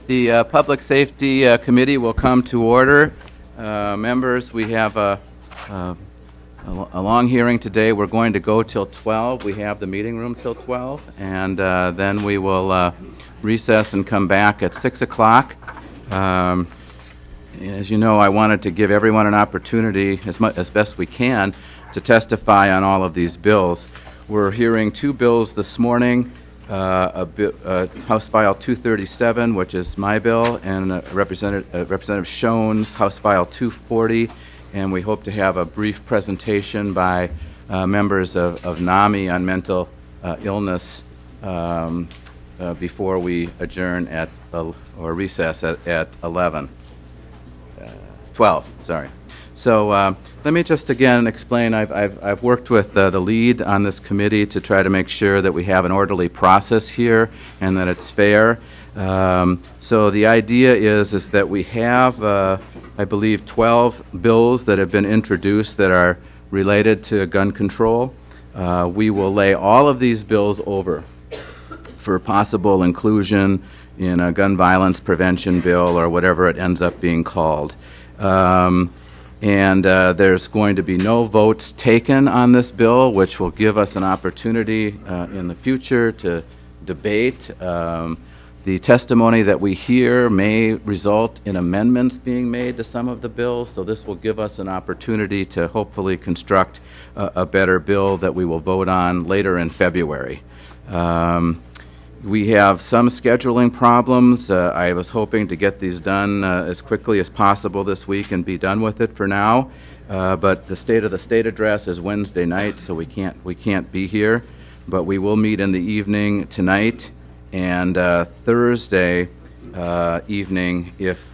The Public Safety Committee will come to order. Members, we have a long hearing today. We're going to go till 12. We have the meeting room till 12, and then we will recess and come back at 6 o'clock. As you know, I wanted to give everyone an opportunity, as best we can, to testify on all of these bills. We're hearing two bills this morning. House File 237, which is my bill, and Representative Schoen's House File 240, and we hope to have a brief presentation by members of NAMI on mental illness before we adjourn or recess at 12, sorry. So let me just again explain. I've worked with the lead on this committee to try to make sure that we have an orderly process here and that it's fair. So the idea is that we have, I believe, 12 bills that have been introduced that are related to gun control. We will lay all of these bills over for possible inclusion in a gun violence prevention bill or whatever it ends up being called. And there's going to be no votes taken on this bill, which will give us an opportunity in the future to debate. The testimony that we hear may result in amendments being made to some of the bills, so this will give us an opportunity to hopefully construct a better bill that we will vote on later in February. We have some scheduling problems. I was hoping to get these done as quickly as possible this week and be done with it for now. But the State of the State address is Wednesday night, so we can't be here. But we will meet in the evening tonight and Thursday evening, if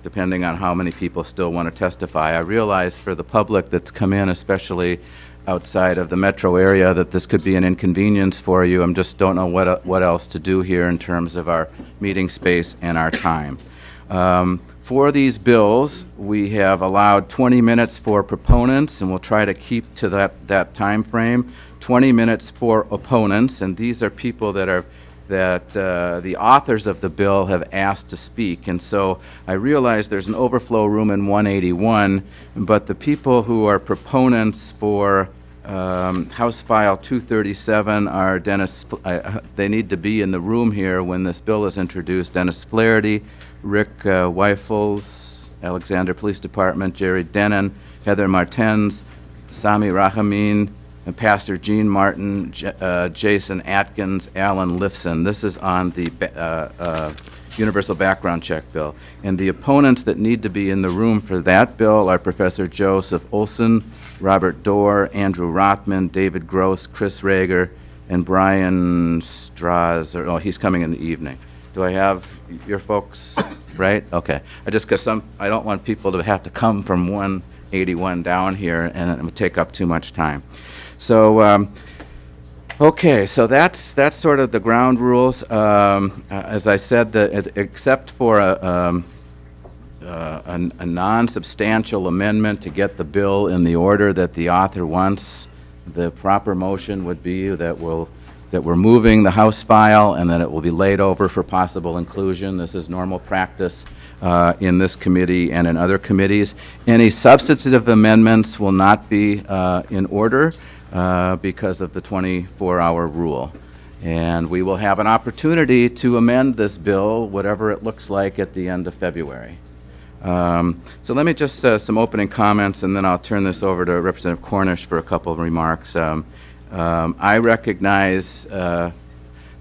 depending on how many people still want to testify. I realize for the public that's come in, especially outside of the metro area, that this could be an inconvenience for you. I just don't know what else to do here in terms of our meeting space and our time. For these bills, we have allowed 20 minutes for proponents, and we'll try to keep to that time frame. 20 minutes for opponents, and these are people that the authors of the bill have asked to speak. And so I realize there's an overflow room in 181, but the people who are proponents for House File 237 are they need to be in the room here when this bill is introduced. Dennis Flaherty, Rick Weifels, Alexander Police Department, Jerry Denon, Heather Martens, Sami Rahamin, and Pastor Gene Martin, Jason Atkins, Alan Lifson. This is on the Universal Background Check bill. And the opponents that need to be in the room for that bill are Professor Joseph Olson, Robert Doar, Andrew Rothman, David Gross, Chris Rager, and Brian Strauss. He's coming in the evening. Do I have your folks right? Okay. Because I don't want people to have to come from 181 down here, and it would take up too much time. So, okay, so that's sort of the ground rules. As I said, except for a non-substantial amendment to get the bill in the order that the author wants, the proper motion would be that we're moving the House file and that it will be laid over for possible inclusion. This is normal practice in this committee and in other committees. Any substantive amendments will not be in order because of the 24-hour rule. And we will have an opportunity to amend this bill, whatever it looks like, at the end of February. So let me just some opening comments, and then I'll turn this over to Representative Cornish for a couple of remarks. I recognize that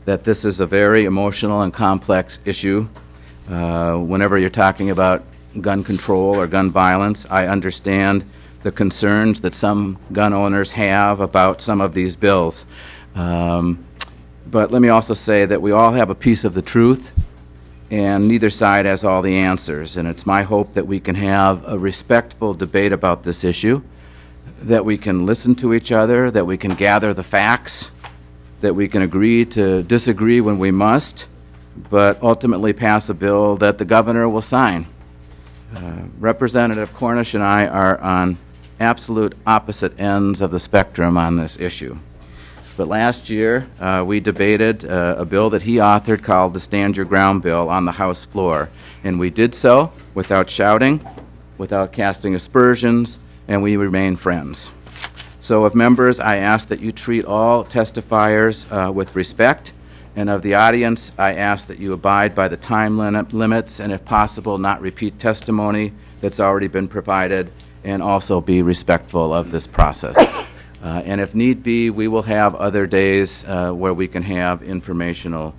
this is a very emotional and complex issue. Whenever you're talking about gun control or gun violence, I understand the concerns that some gun owners have about some of these bills. But let me also say that we all have a piece of the truth, and neither side has all the answers. And it's my hope that we can have a respectful debate about this issue, that we can listen to each other, that we can gather the facts, that we can agree to disagree when we must, but ultimately pass a bill that the governor will sign. Representative Cornish and I are on absolute opposite ends of the spectrum on this issue. But last year, we debated a bill that he authored called the Stand Your Ground Bill on the House floor. And we did so without shouting, without casting aspersions, and we remain friends. So of members, I ask that you treat all testifiers with respect, and of the audience, I ask that you abide by the time limits and, if possible, not repeat testimony that's already been provided, and also be respectful of this process. And if need be, we will have other days where we can have informational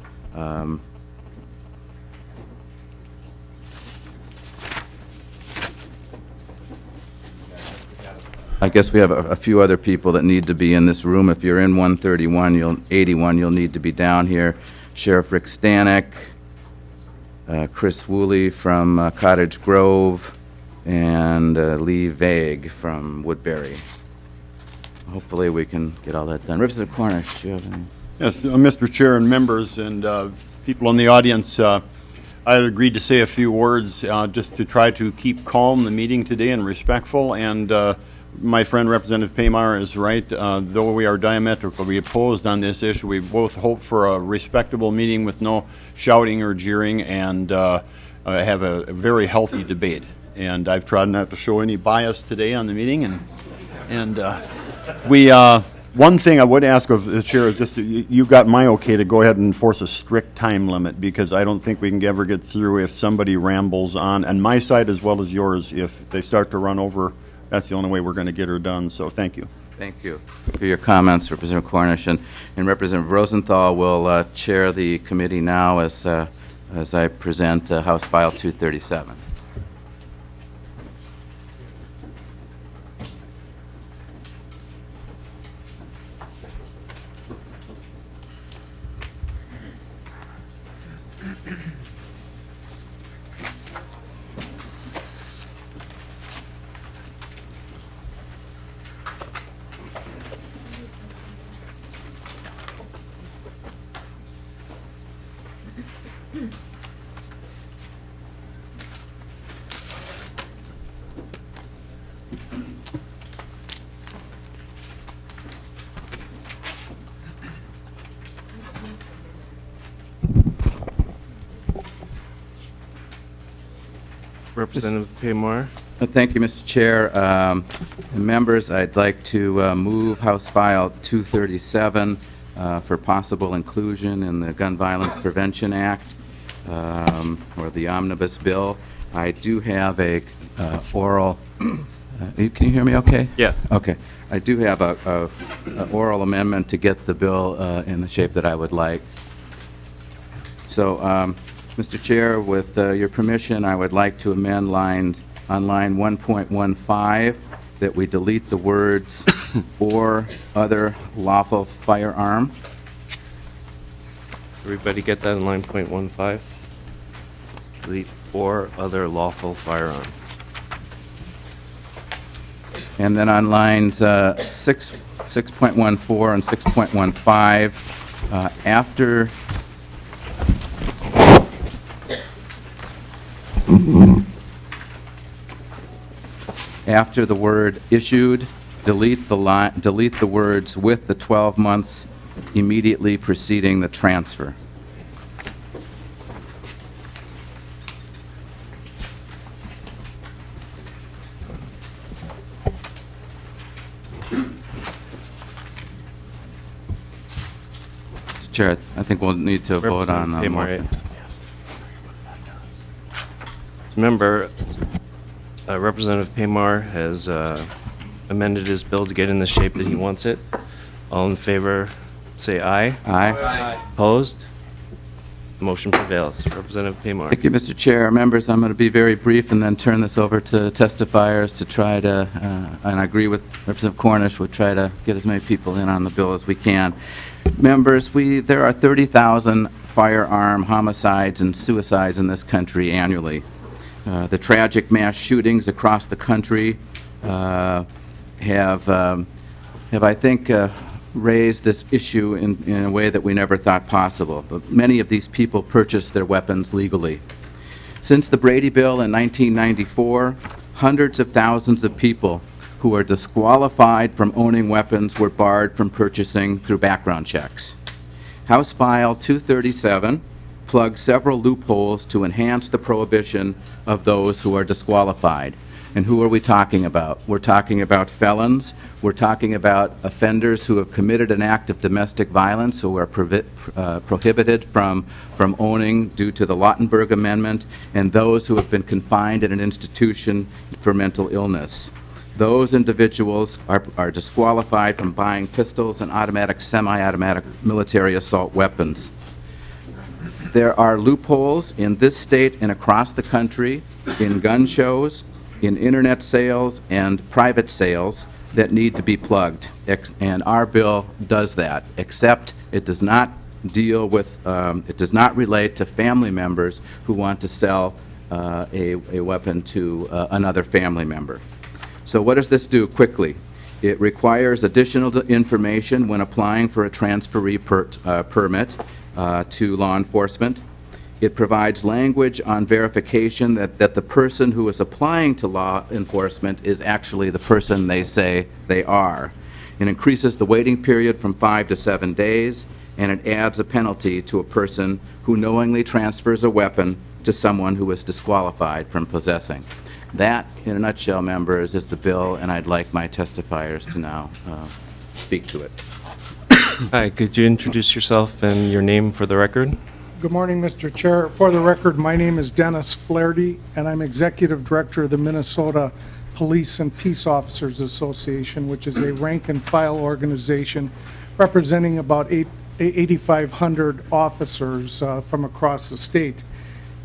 I guess we have a few other people that need to be in this room. If you're in 131, 81, you'll need to be down here. Sheriff Rick Stanek, Chris Woolley from Cottage Grove, and Lee Vague from Woodbury. Hopefully we can get all that done. Representative Cornish, do you have any? Yes, Mr. Chair and members and people in the audience, I had agreed to say a few words just to try to keep calm the meeting today and respectful. And my friend Representative Paymar is right. Though we are diametrically opposed on this issue, we both hope for a respectable meeting with no shouting or jeering, and have a very healthy debate. And I've tried not to show any bias today on the meeting. And one thing I would ask of the chair is just you got my okay to go ahead and enforce a strict time limit, because I don't think we can ever get through if somebody rambles on my side as well as yours. If they start to run over, that's the only way we're going to get her done. So thank you. Thank you for your comments, Representative Cornish. And Representative Rosenthal will chair the committee now as I present House File 237. Representative Paymar. Thank you, Mr. Chair. Members, I'd like to move House File 237 for possible inclusion in the Gun Violence Prevention Act, or the omnibus bill. I do have a oral. Can you hear me okay? Yes. Okay. I do have a oral amendment to get the bill in the shape that I would like. So, Mr. Chair, with your permission, I would like to amend on line 1.15 that we delete the words or other lawful firearm. Everybody get that in line .15? Delete or other lawful firearm. And then on lines 6.14 and 6.15, after the word issued, delete the words with the 12 months immediately preceding the transfer. Mr. Chair, I think we'll need to vote on the motion. Remember, Representative Paymar has amended his bill to get in the shape that he wants it. All in favor, say aye. Aye. Opposed? Motion prevails. Representative Paymar. Thank you, Mr. Chair. Members, I'm going to be very brief and then turn this over to testifiers to try to, and I agree with Representative Cornish, we'll try to get as many people in on the bill as we can. Members, there are 30,000 firearm homicides and suicides in this country annually. The tragic mass shootings across the country have I think, raised this issue in a way that we never thought possible. But many of these people purchased their weapons legally. Since the Brady Bill in 1994, hundreds of thousands of people who are disqualified from owning weapons were barred from purchasing through background checks. House File 237 plugs several loopholes to enhance the prohibition of those who are disqualified. And who are we talking about? We're talking about felons. We're talking about offenders who have committed an act of domestic violence, who are prohibited from owning due to the Lautenberg Amendment, and those who have been confined in an institution for mental illness. Those individuals are disqualified from buying pistols and automatic, semi-automatic military assault weapons. There are loopholes in this state and across the country in gun shows, in internet sales and private sales that need to be plugged, and our bill does that, except it does not deal with, it does not relate to family members who want to sell a weapon to another family member. So what does this do quickly? It requires additional information when applying for a transferee permit to law enforcement. It provides language on verification that the person who is applying to law enforcement is actually the person they say they are. It increases the waiting period from 5 to 7 days, and it adds a penalty to a person who knowingly transfers a weapon to someone who is disqualified from possessing. That, in a nutshell, members, is the bill, and I'd like my testifiers to now speak to it. Hi, could you introduce yourself and your name for the record? Good morning, Mr. Chair. For the record, my name is Dennis Flaherty, and I'm Executive Director of the Minnesota Police and Peace Officers Association, which is a rank-and-file organization representing about 8,500 officers from across the state.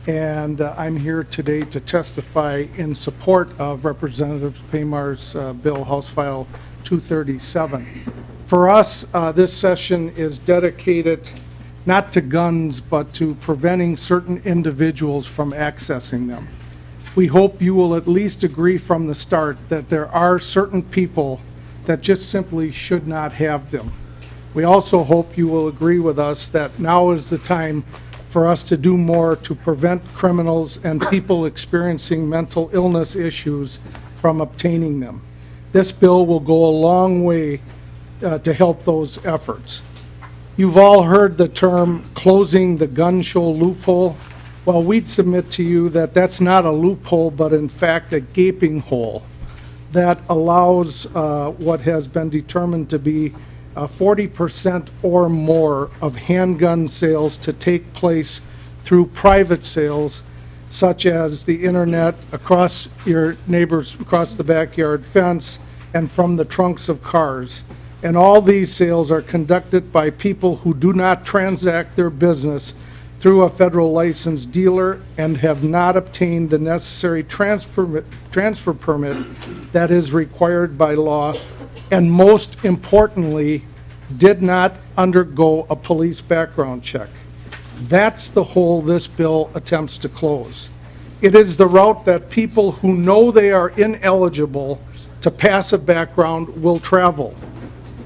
And I'm here today to testify in support of Representative Paymar's bill, House File 237. For us, this session is dedicated not to guns, but to preventing certain individuals from accessing them. We hope you will at least agree from the start that there are certain people that just simply should not have them. We also hope you will agree with us that now is the time for us to do more to prevent criminals and people experiencing mental illness issues from obtaining them. This bill will go a long way to help those efforts. You've all heard the term closing the gun show loophole. Well, we'd submit to you that that's not a loophole, but in fact a gaping hole that allows what has been determined to be 40% or more of handgun sales to take place through private sales, such as the internet, across your neighbors, across the backyard fence, and from the trunks of cars. And all these sales are conducted by people who do not transact their business through a federal licensed dealer and have not obtained the necessary transfer permit that is required by law, and most importantly, did not undergo a police background check. That's the hole this bill attempts to close. It is the route that people who know they are ineligible to pass a background will travel.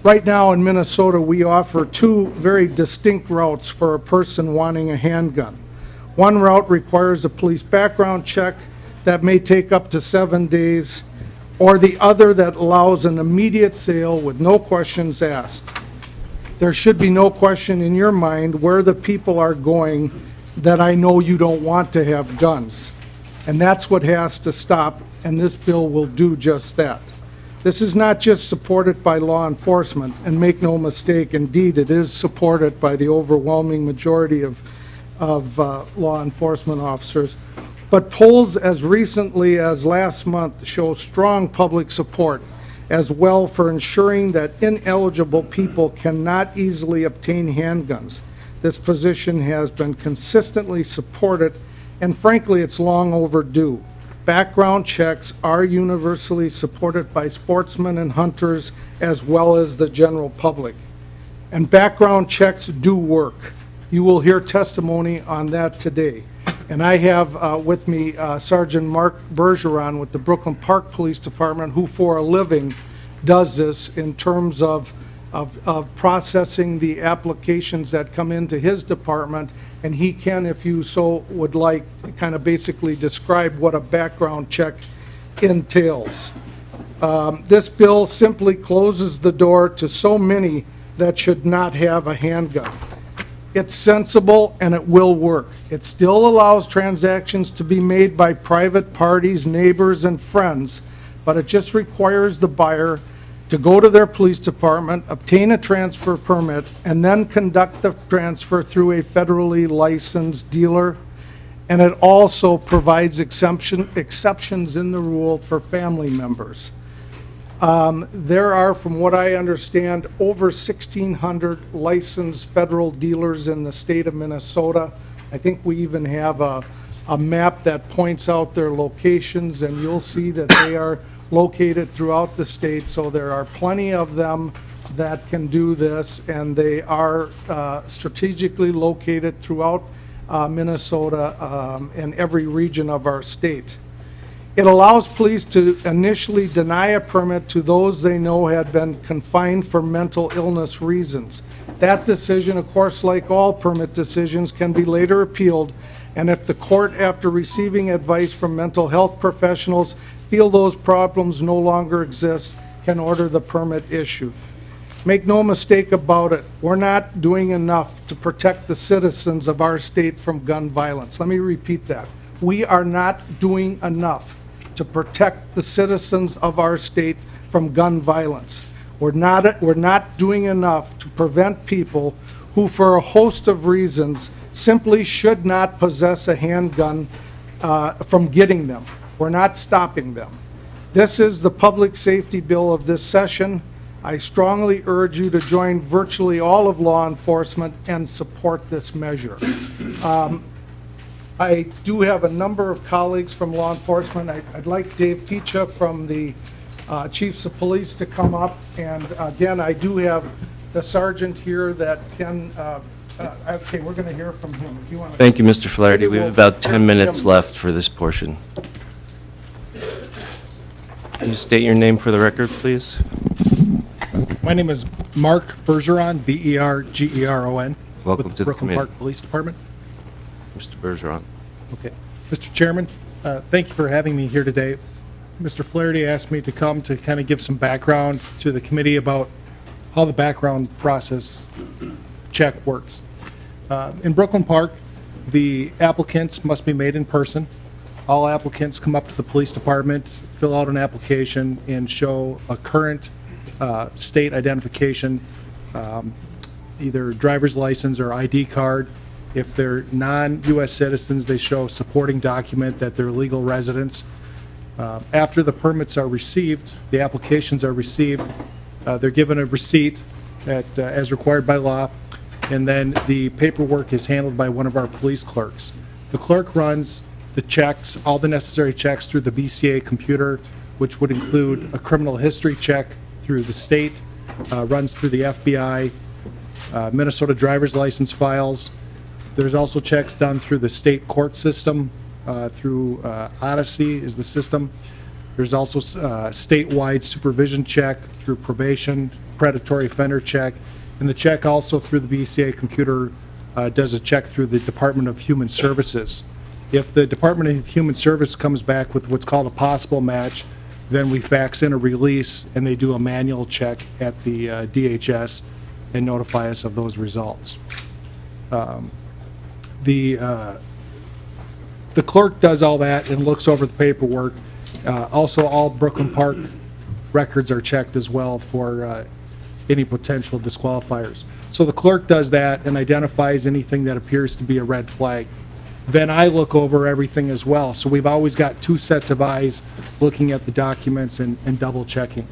Right now in Minnesota, we offer two very distinct routes for a person wanting a handgun. One route requires a police background check that may take up to 7 days, or the other that allows an immediate sale with no questions asked. There should be no question in your mind where the people are going that I know you don't want to have guns. And that's what has to stop, and this bill will do just that. This is not just supported by law enforcement, and make no mistake, indeed, it is supported by the overwhelming majority of law enforcement officers. But polls as recently as last month show strong public support as well for ensuring that ineligible people cannot easily obtain handguns. This position has been consistently supported, and frankly, it's long overdue. Background checks are universally supported by sportsmen and hunters as well as the general public. And background checks do work. You will hear testimony on that today. And I have with me Sergeant Mark Bergeron with the Brooklyn Park Police Department, who for a living does this in terms of processing the applications that come into his department, and he can, if you so would like, kind of basically describe what a background check entails. This bill simply closes the door to so many that should not have a handgun. It's sensible and it will work. It still allows transactions to be made by private parties, neighbors, and friends, but it just requires the buyer to go to their police department, obtain a transfer permit, and then conduct the transfer through a federally licensed dealer. And it also provides exceptions in the rule for family members. There are, from what I understand, over 1,600 licensed federal dealers in the state of Minnesota. I think we even have a map that points out their locations, and you'll see that they are located throughout the state, so there are plenty of them that can do this, and they are strategically located throughout Minnesota in every region of our state. It allows police to initially deny a permit to those they know had been confined for mental illness reasons. That decision, of course, like all permit decisions, can be later appealed, and if the court, after receiving advice from mental health professionals, feel those problems no longer exist, can order the permit issued. Make no mistake about it, we're not doing enough to protect the citizens of our state from gun violence. Let me repeat that. We are not doing enough to protect the citizens of our state from gun violence. We're not doing enough to prevent people who, for a host of reasons, simply should not possess a handgun from getting them. We're not stopping them. This is the public safety bill of this session. I strongly urge you to join virtually all of law enforcement and support this measure. I do have a number of colleagues from law enforcement. I'd like Dave Picha from the Chiefs of Police to come up. And again, I do have the sergeant here that can, okay, we're going to hear from him. If you want to. Thank you, Mr. Flaherty. We have about 10 minutes left for this portion. Can you state your name for the record, please? My name is Mark Bergeron, B-E-R-G-E-R-O-N. Welcome with to the Brooklyn committee. Park Police Department. Mr. Bergeron. Okay. Mr. Chairman, thank you for having me here today. Mr. Flaherty asked me to come to kind of give some background to the committee about how the background process check works. In Brooklyn Park, the applicants must be made in person. All applicants come up to the police department, fill out an application, and show a current state identification, either driver's license or ID card. If they're non-U.S. citizens, they show a supporting document that they're legal residents. After the permits are received, the applications are received, they're given a receipt that, as required by law, and then the paperwork is handled by one of our police clerks. The clerk runs the checks, all the necessary checks through the BCA computer, which would include a criminal history check through the state, runs through the FBI, Minnesota driver's license files. There's also checks done through the state court system, through Odyssey is the system. There's also statewide supervision check through probation, predatory offender check, and the check also through the BCA computer does a check through the Department of Human Services. If the Department of Human Service comes back with what's called a possible match, then we fax in a release and they do a manual check at the DHS and notify us of those results. The clerk does all that and looks over the paperwork. Also, all Brooklyn Park records are checked as well for any potential disqualifiers. So the clerk does that and identifies anything that appears to be a red flag. Then I look over everything as well. So we've always got two sets of eyes looking at the documents and double checking.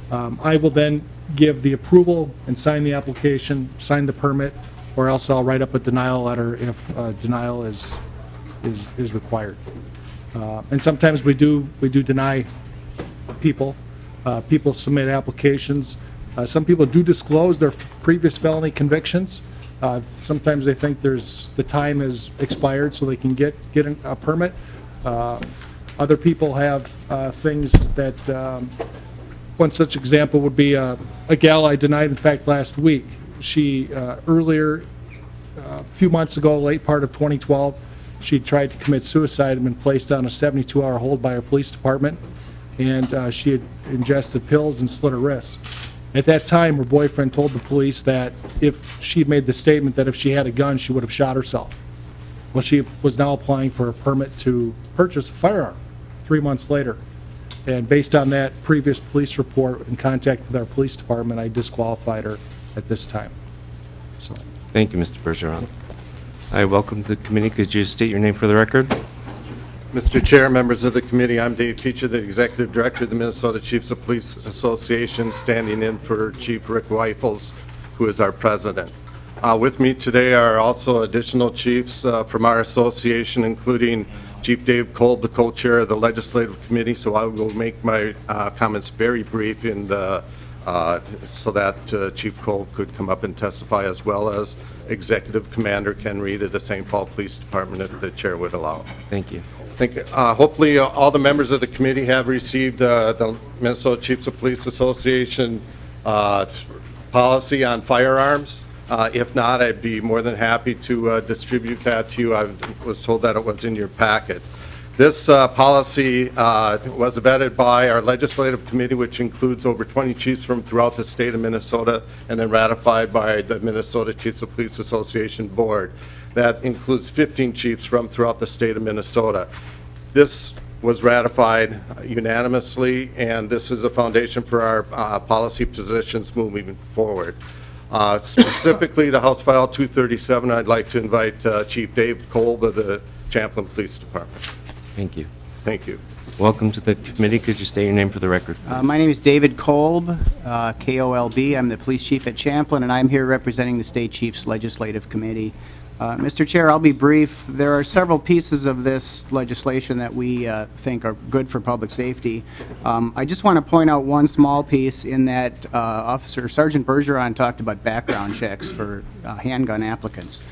I will then give the approval and sign the application, sign the permit, or else I'll write up a denial letter if denial is required. And sometimes we do deny people. People submit applications. Some people do disclose their previous felony convictions. Sometimes they think the time has expired so they can get a permit. Other people have things that, one such example would be a gal I denied, in fact, last week. She, earlier, a few months ago, late part of 2012, she tried to commit suicide and been placed on a 72-hour hold by our police department. and she had ingested pills and slit her wrists. At that time, her boyfriend told the police that if she made the statement that if she had a gun, she would have shot herself. Well, she was now applying for a permit to purchase a firearm 3 months later. And based on that previous police report and contact with our police department, I disqualified her at this time. So, Thank you, Mr. Bergeron. I welcome the committee. Could you state your name for the record? Mr. Chair, members of the committee, I'm Dave Peacher, the Executive Director of the Minnesota Chiefs of Police Association, standing in for Chief Rick Weifels, who is our president. With me today are also additional chiefs from our association, including Chief Dave Kolb, the co-chair of the Legislative Committee, so I will make my comments very brief so that Chief Kolb could come up and testify, as well as Executive Commander Ken Reed of the St. Paul Police Department, if the chair would allow. Thank you. Hopefully, all the members of the committee have received the Minnesota Chiefs of Police Association policy on firearms. If not, I'd be more than happy to distribute that to you. I was told that it was in your packet. This policy was vetted by our legislative committee, which includes over 20 chiefs from throughout the state of Minnesota, and then ratified by the Minnesota Chiefs of Police Association Board. That includes 15 chiefs from throughout the state of Minnesota. This was ratified unanimously, and this is a foundation for our policy positions moving forward. Specifically to House File 237, I'd like to invite Chief Dave Kolb of the Champlin Police Department. Thank you. Thank you. Welcome to the committee. Could you state your name for the record? My name is David Kolb, K-O-L-B. I'm the police chief at Champlin, and I'm here representing the State Chiefs Legislative Committee. Mr. Chair, I'll be brief. There are several pieces of this legislation that we think are good for public safety. I just want to point out one small piece in that Sergeant Bergeron talked about background checks for handgun applicants.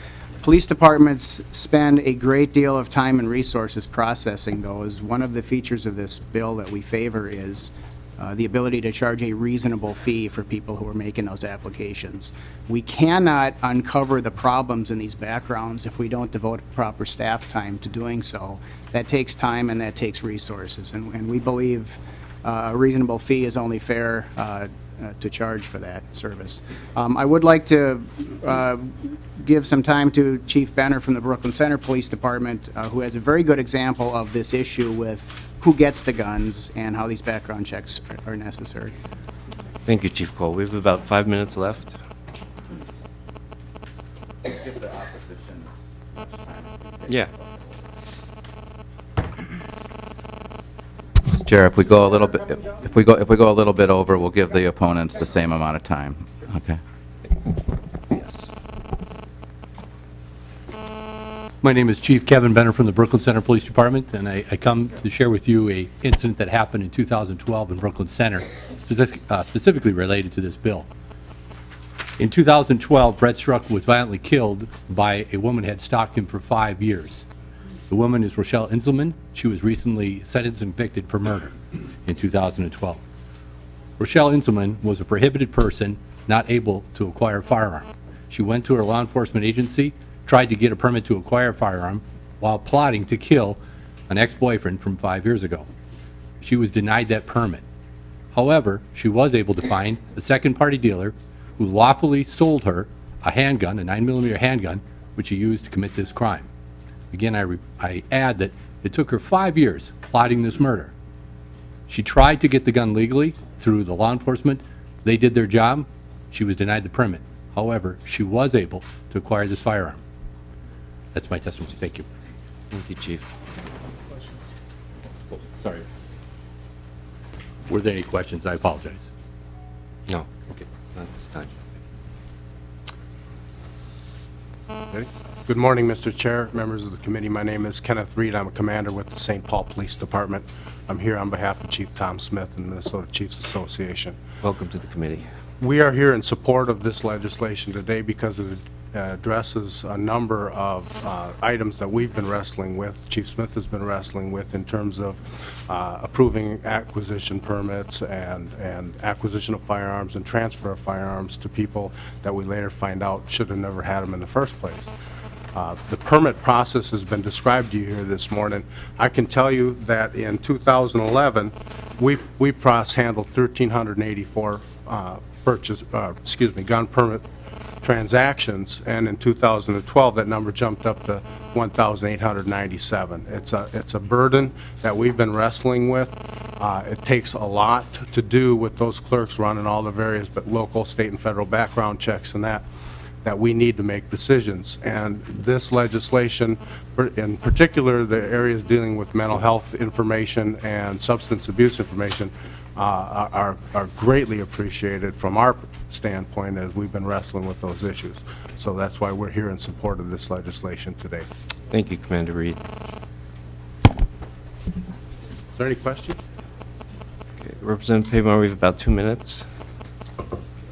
Police departments spend a great deal of time and resources processing those. One of the features of this bill that we favor is the ability to charge a reasonable fee for people who are making those applications. We cannot uncover the problems in these backgrounds if we don't devote proper staff time to doing so. That takes time and that takes resources, and we believe a reasonable fee is only fair to charge for that service. I would like to give some time to Chief Benner from the Brooklyn Center Police Department, who has a very good example of this issue with who gets the guns and how these background checks are necessary. Thank you, Chief Cole. We have about 5 minutes left. Give the opposition much time. Yeah. Mr. Chair, if we go a little bit, if we go a little bit over, we'll give the opponents the same amount of time. Okay. Yes. My name is Chief Kevin Benner from the Brooklyn Center Police Department, and I come to share with you a incident that happened in 2012 in Brooklyn Center, specifically related to this bill. In 2012, Brett Struck was violently killed by a woman who had stalked him for 5 years. The woman is Rochelle Inselman. She was recently sentenced and convicted for murder in 2012. Rochelle Inselman was a prohibited person not able to acquire a firearm. She went to her law enforcement agency, tried to get a permit to acquire a firearm while plotting to kill an ex-boyfriend from 5 years ago. She was denied that permit. However, she was able to find a second-party dealer who lawfully sold her a handgun, a 9mm handgun, which she used to commit this crime. Again, I add that it took her 5 years plotting this murder. She tried to get the gun legally through the law enforcement. They did their job. She was denied the permit. However, she was able to acquire this firearm. That's my testimony. Thank you. Thank you, Chief. Oh, sorry. Were there any questions? I apologize. No. Okay. Not this time. Okay. Good morning, Mr. Chair, members of the committee. My name is Kenneth Reed. I'm a commander with the St. Paul Police Department. I'm here on behalf of Chief Tom Smith and the Minnesota Chiefs Association. Welcome to the committee. We are here in support of this legislation today because it addresses a number of items that we've been wrestling with, Chief Smith has been wrestling with, in terms of approving acquisition permits and acquisition of firearms and transfer of firearms to people that we later find out should have never had them in the first place. The permit process has been described to you here this morning. I can tell you that in 2011, we handled 1,384 gun permit transactions, and in 2012, that number jumped up to 1,897. It's a burden that we've been wrestling with. It takes a lot to do with those clerks running all the various local, state, and federal background checks and that we need to make decisions. And this legislation, in particular the areas dealing with mental health information and substance abuse information, are greatly appreciated from our standpoint as we've been wrestling with those issues. So that's why we're here in support of this legislation today. Thank you, Commander Reed. Is there any questions? Okay, Representative Pamar, we have about 2 minutes.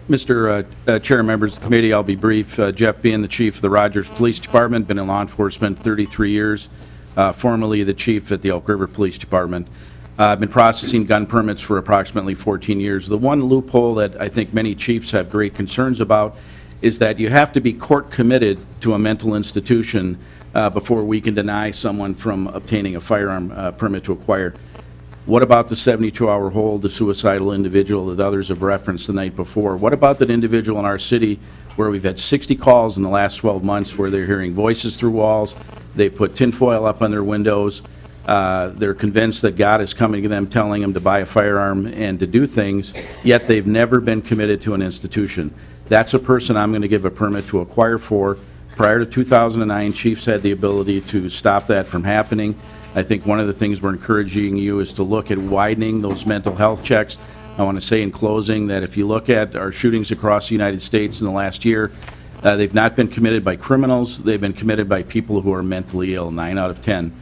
Mr. Chair, members of the committee, I'll be brief. Jeff Bean, the chief of the Rogers Police Department, been in law enforcement 33 years, formerly the chief at the Elk River Police Department. I've been processing gun permits for approximately 14 years. The one loophole that I think many chiefs have great concerns about is that you have to be court committed to a mental institution before we can deny someone from obtaining a firearm permit to acquire. What about the 72-hour hold, the suicidal individual that others have referenced the night before? What about that individual in our city where we've had 60 calls in the last 12 months where they're hearing voices through walls, they put tinfoil up on their windows, they're convinced that God is coming to them telling them to buy a firearm and to do things, yet they've never been committed to an institution. That's a person I'm going to give a permit to acquire for. Prior to 2009, chiefs had the ability to stop that from happening. I think one of the things we're encouraging you is to look at widening those mental health checks. I want to say in closing that if you look at our shootings across the United States in the last year, they've not been committed by criminals. They've been committed by people who are mentally ill, 9 out of 10.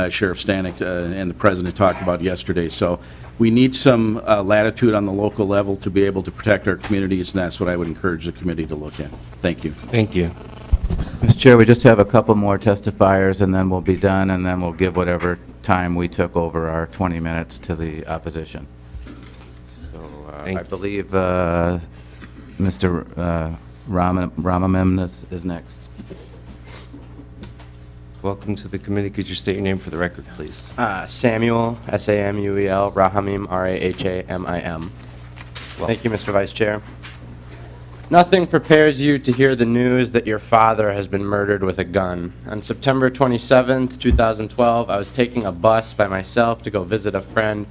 Sheriff Stanek and the President talked about yesterday. So we need some latitude on the local level to be able to protect our communities, and that's what I would encourage the committee to look at. Thank you. Thank you. Mr. Chair, we just have a couple more testifiers, and then we'll be done, and then we'll give whatever time we took over our 20 minutes to the opposition. So I believe Mr. Ramamem is next. Welcome to the committee. Could you state your name for the record, please? Samuel, S-A-M-U-E-L, Rahamim, R-A-H-A-M-I-M. Thank you, Mr. Vice Chair. Nothing prepares you to hear the news that your father has been murdered with a gun. On September 27th, 2012, I was taking a bus by myself to go visit a friend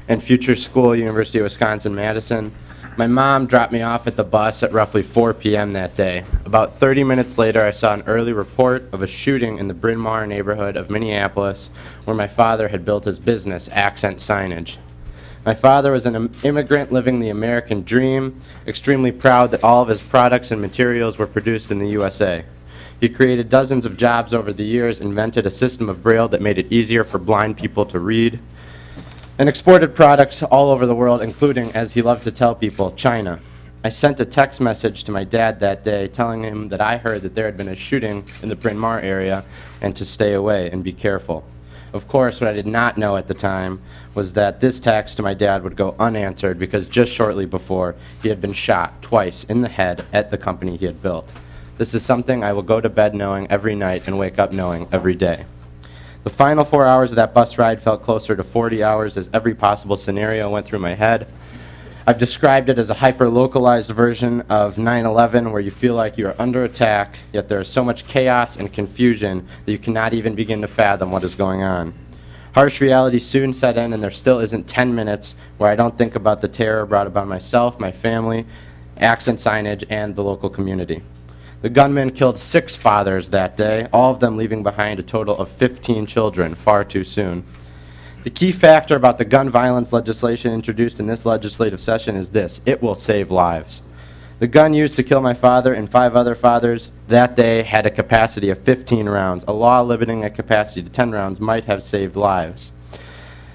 in future school, University of Wisconsin-Madison. My mom dropped me off at the bus at roughly 4 p.m. that day. About 30 minutes later, I saw an early report of a shooting in the Bryn Mawr neighborhood of Minneapolis, where my father had built his business, Accent Signage. My father was an immigrant living the American dream, extremely proud that all of his products and materials were produced in the USA. He created dozens of jobs over the years, invented a system of Braille that made it easier for blind people to read, and exported products all over the world, including, as he loved to tell people, China. I sent a text message to my dad that day telling him that I heard that there had been a shooting in the Bryn Mawr area and to stay away and be careful. Of course, what I did not know at the time was that this text to my dad would go unanswered because just shortly before, he had been shot twice in the head at the company he had built. This is something I will go to bed knowing every night and wake up knowing every day. The final 4 hours of that bus ride felt closer to 40 hours as every possible scenario went through my head. I've described it as a hyper-localized version of 9/11 where you feel like you are under attack, yet there is so much chaos and confusion that you cannot even begin to fathom what is going on. Harsh reality soon set in, and there still isn't 10 minutes where I don't think about the terror brought upon myself, my family, Accent Signage, and the local community. The gunman killed 6 fathers that day, all of them leaving behind a total of 15 children far too soon. The key factor about the gun violence legislation introduced in this legislative session is this: it will save lives. The gun used to kill my father and 5 other fathers that day had a capacity of 15 rounds. A law limiting a capacity to 10 rounds might have saved lives.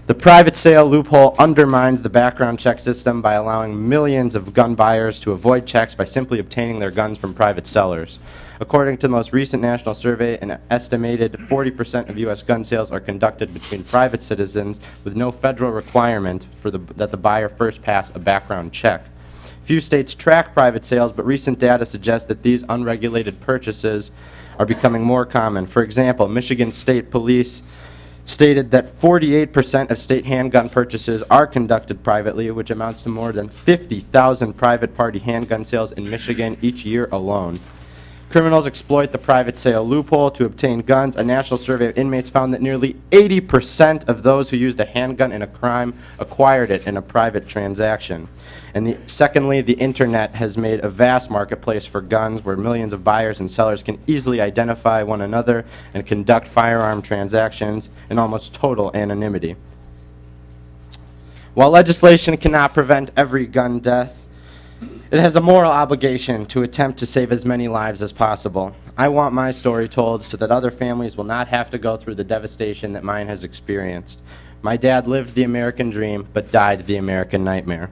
The private sale loophole undermines the background check system by allowing millions of gun buyers to avoid checks by simply obtaining their guns from private sellers. According to the most recent national survey, an estimated 40% of U.S. gun sales are conducted between private citizens with no federal requirement that the buyer first pass a background check. Few states track private sales, but recent data suggests that these unregulated purchases are becoming more common. For example, Michigan State Police stated that 48% of state handgun purchases are conducted privately, which amounts to more than 50,000 private party handgun sales in Michigan each year alone. Criminals exploit the private sale loophole to obtain guns. A national survey of inmates found that nearly 80% of those who used a handgun in a crime acquired it in a private transaction. And secondly, the internet has made a vast marketplace for guns where millions of buyers and sellers can easily identify one another and conduct firearm transactions in almost total anonymity. While legislation cannot prevent every gun death, it has a moral obligation to attempt to save as many lives as possible. I want my story told so that other families will not have to go through the devastation that mine has experienced. My dad lived the American dream, but died the American nightmare.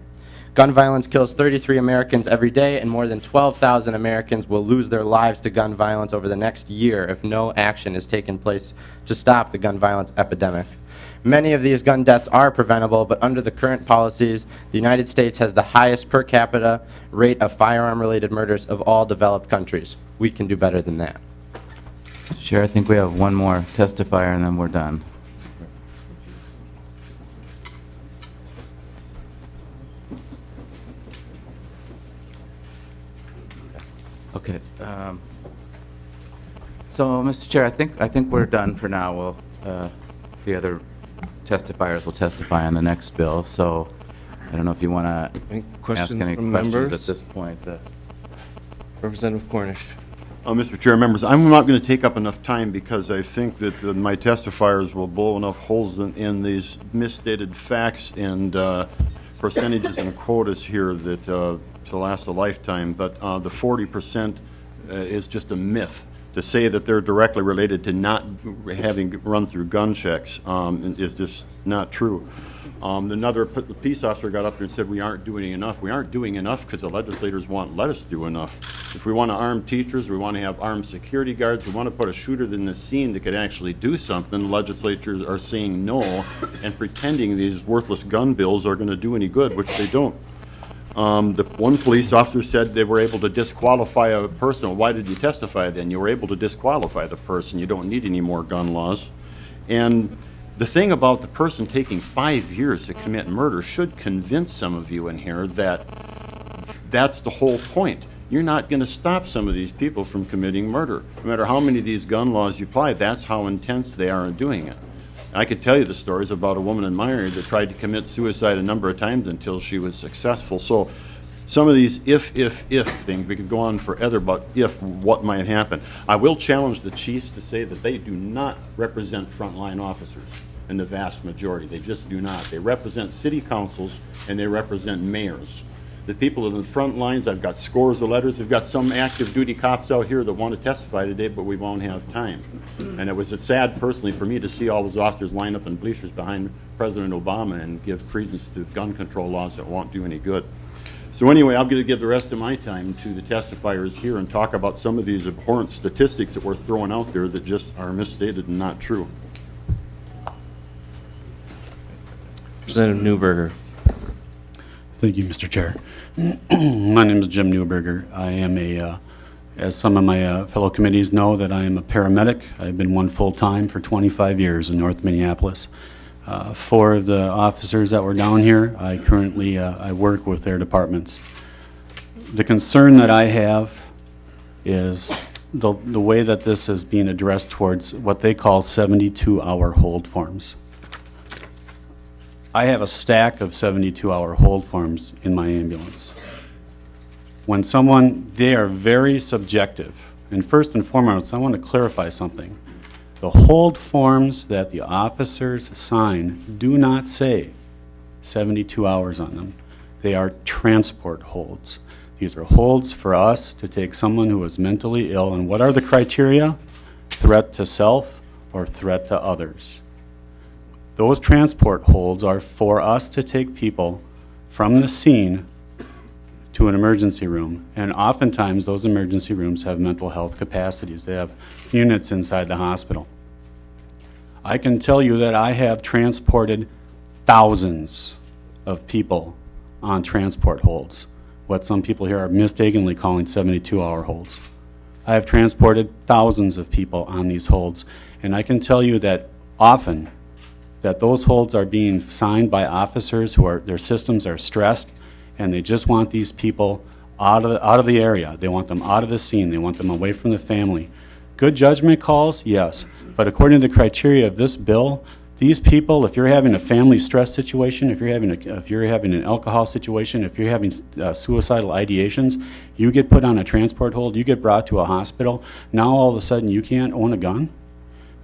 Gun violence kills 33 Americans every day, and more than 12,000 Americans will lose their lives to gun violence over the next year if no action is taken place to stop the gun violence epidemic. Many of these gun deaths are preventable, but under the current policies, the United States has the highest per capita rate of firearm-related murders of all developed countries. We can do better than that. Mr. Chair, I think we have one more testifier and then we're done. Okay. So, Mr. Chair, I think we're done for now. We'll, the other testifiers will testify on the next bill. So, I don't know if you want to ask any questions at this point. Representative Cornish. Mr. Chair, members, I'm not going to take up enough time because I think that my testifiers will blow enough holes in these misstated facts and percentages and quotas here that to last a lifetime. But the 40% is just a myth. To say that they're directly related to not having run through gun checks is just not true. Another peace officer got up there and said we aren't doing enough. We aren't doing enough because the legislators won't let us do enough. If we want to arm teachers, we want to have armed security guards, we want to put a shooter in the scene that could actually do something, legislators are saying no and pretending these worthless gun bills are going to do any good, which they don't. The one police officer said they were able to disqualify a person. Well, why did you testify then? You were able to disqualify the person. You don't need any more gun laws. And the thing about the person taking 5 years to commit murder should convince some of you in here that that's the whole point. You're not going to stop some of these people from committing murder. No matter how many of these gun laws you apply, that's how intense they are in doing it. I could tell you the stories about a woman in my area that tried to commit suicide a number of times until she was successful. So some of these if things, we could go on forever about what might happen. I will challenge the chiefs to say that they do not represent frontline officers in the vast majority. They just do not. They represent city councils and they represent mayors. The people in the front lines, I've got scores of letters. We've got some active duty cops out here that want to testify today, but we won't have time. And it was sad personally for me to see all those officers line up in bleachers behind President Obama and give credence to gun control laws that won't do any good. So anyway, I'm going to give the rest of my time to the testifiers here and talk about some of these abhorrent statistics that we're throwing out there that just are misstated and not true. Representative Newberger. Thank you, Mr. Chair. My name is Jim Newberger. I am as some of my fellow committees know, that I am a paramedic. I've been one full-time for 25 years in North Minneapolis. 4 of the officers that were down here, I currently I work with their departments. The concern that I have is the way that this is being addressed towards what they call 72-hour hold forms. I have a stack of 72-hour hold forms in my ambulance. When they are very subjective. And first and foremost, I want to clarify something. The hold forms that the officers sign do not say 72 hours on them. They are transport holds. These are holds for us to take someone who is mentally ill. And what are the criteria? Threat to self or threat to others. Those transport holds are for us to take people from the scene to an emergency room, and oftentimes those emergency rooms have mental health capacities. They have units inside the hospital. I can tell you that I have transported thousands of people on transport holds what some people here are mistakenly calling 72-hour holds. I have transported thousands of people on these holds, and I can tell you that often that those holds are being signed by officers who are, their systems are stressed, and they just want these people out of the area. They want them out of the scene. They want them away from the family. Good judgment calls, yes, but according to the criteria of this bill, these people, if you're having a family stress situation, if you're having an alcohol situation, if you're having suicidal ideations, you get put on a transport hold, you get brought to a hospital, now all of a sudden you can't own a gun?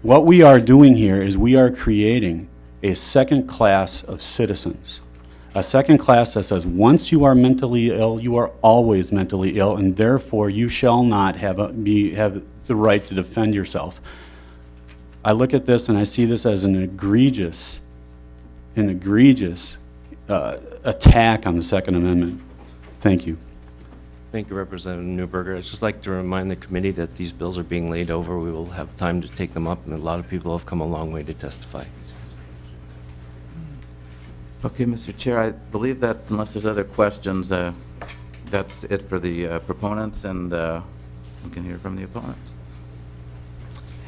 What we are doing here is we are creating a second class of citizens. A second class that says once you are mentally ill, you are always mentally ill, and therefore you shall not have the right to defend yourself. I look at this and I see this as an egregious attack on the Second Amendment. Thank you. Thank you, Representative Newberger. I'd just like to remind the committee that these bills are being laid over. We will have time to take them up, and a lot of people have come a long way to testify. Okay, Mr. Chair, I believe that unless there's other questions, that's it for the proponents, and we can hear from the opponents.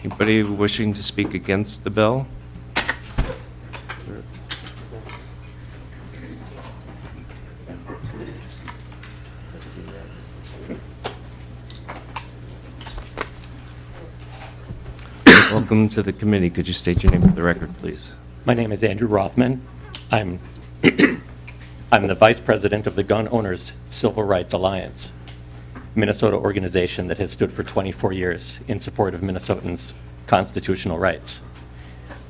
Anybody wishing to speak against the bill? Welcome to the committee. Could you state your name for the record, please? My name is Andrew Rothman. I'm the Vice President of the Gun Owners Civil Rights Alliance, Minnesota organization that has stood for 24 years in support of Minnesotans' constitutional rights.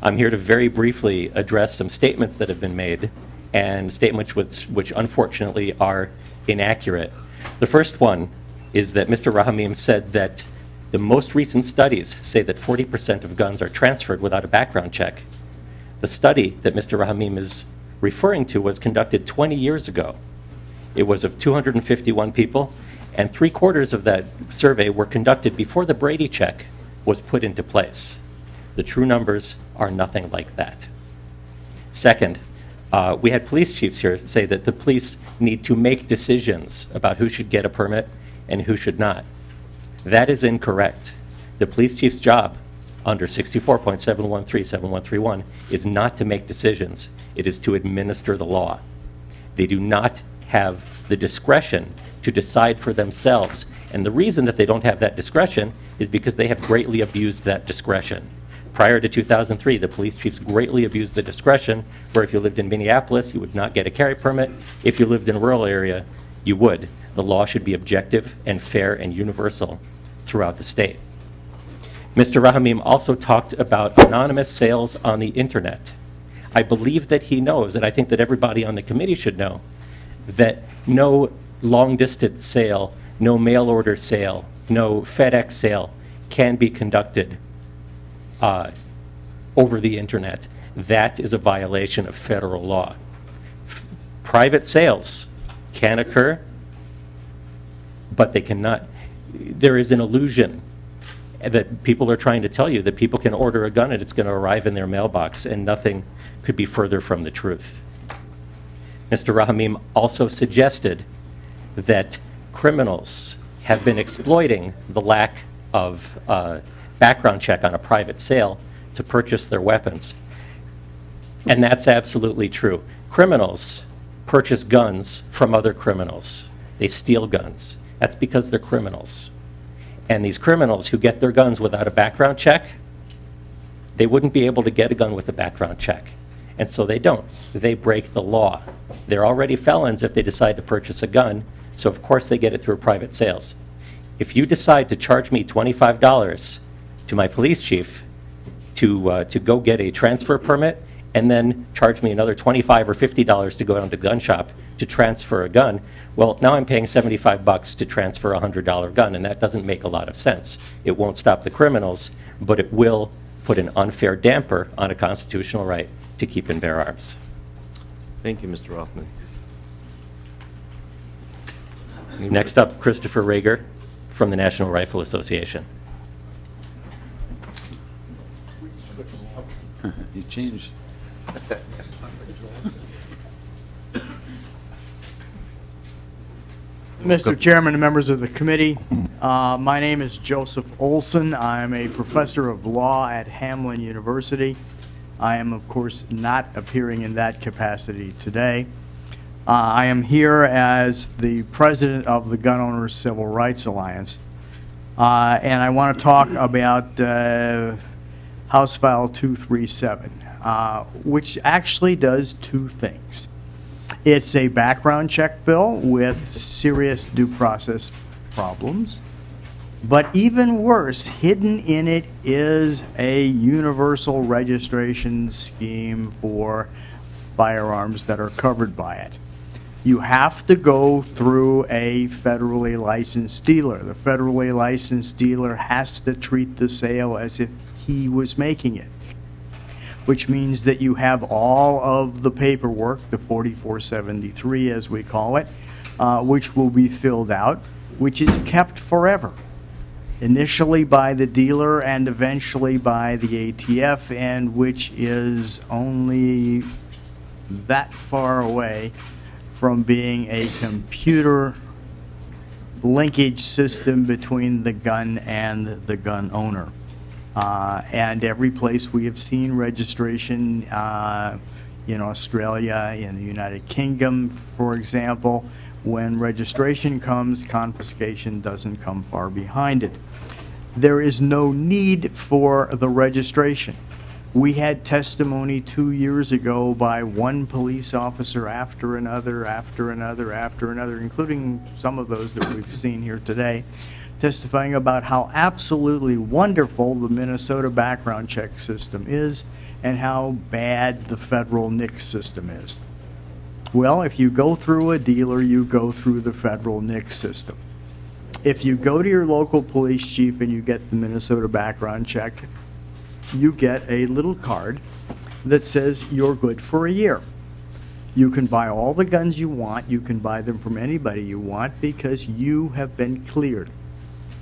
I'm here to very briefly address some statements that have been made and statements which unfortunately are inaccurate. The first one is that Mr. Rahamim said that the most recent studies say that 40% of guns are transferred without a background check. The study that Mr. Rahamim is referring to was conducted 20 years ago. It was of 251 people, and 3/4 of that survey were conducted before the Brady check was put into place. The true numbers are nothing like that. Second, we had police chiefs here say that the police need to make decisions about who should get a permit and who should not. That is incorrect. The police chief's job under 64.713/7131 is not to make decisions. It is to administer the law. They do not have the discretion to decide for themselves. And the reason that they don't have that discretion is because they have greatly abused that discretion. Prior to 2003, the police chiefs greatly abused the discretion where if you lived in Minneapolis, you would not get a carry permit. If you lived in a rural area, you would. The law should be objective and fair and universal throughout the state. Mr. Rahamim also talked about anonymous sales on the internet. I believe that he knows, and I think that everybody on the committee should know, that no long-distance sale, no mail order sale, no FedEx sale can be conducted over the internet. That is a violation of federal law. Private sales can occur, but they cannot. There is an illusion that people are trying to tell you that people can order a gun and it's going to arrive in their mailbox, and nothing could be further from the truth. Mr. Rahamim also suggested that criminals have been exploiting the lack of background check on a private sale to purchase their weapons. And that's absolutely true. Criminals purchase guns from other criminals. They steal guns. That's because they're criminals. And these criminals who get their guns without a background check, they wouldn't be able to get a gun with a background check. And so they don't. They break the law. They're already felons if they decide to purchase a gun, so of course they get it through private sales. If you decide to charge me $25 to my police chief to go get a transfer permit, and then charge me another $25 or $50 to go down to the gun shop to transfer a gun, well, now I'm paying $75 to transfer a $100 gun, and that doesn't make a lot of sense. It won't stop the criminals, but it will put an unfair damper on a constitutional right to keep and bear arms. Thank you, Mr. Rothman. Next up, Christopher Rager from the National Rifle Association. You changed. Mr. Chairman and members of the committee, my name is Joseph Olson. I'm a professor of law at Hamlin University. I am, of course, not appearing in that capacity today. I am here as the president of the Gun Owners Civil Rights Alliance, and I want to talk about House File 237, which actually does two things. It's a background check bill with serious due process problems. But even worse, hidden in it is a universal registration scheme for firearms that are covered by it. You have to go through a federally licensed dealer. The federally licensed dealer has to treat the sale as if he was making it, which means that you have all of the paperwork, the 4473 as we call it, which will be filled out, which is kept forever, initially by the dealer and eventually by the ATF, and which is only that far away from being a computer linkage system between the gun and the gun owner. And every place we have seen registration, in Australia, in the United Kingdom, for example, when registration comes, confiscation doesn't come far behind it. There is no need for the registration. We had testimony 2 years ago by one police officer after another, including some of those that we've seen here today, testifying about how absolutely wonderful the Minnesota background check system is and how bad the federal NICS system is. Well, if you go through a dealer, you go through the federal NICS system. If you go to your local police chief and you get the Minnesota background check, you get a little card that says you're good for a year. You can buy all the guns you want. You can buy them from anybody you want because you have been cleared.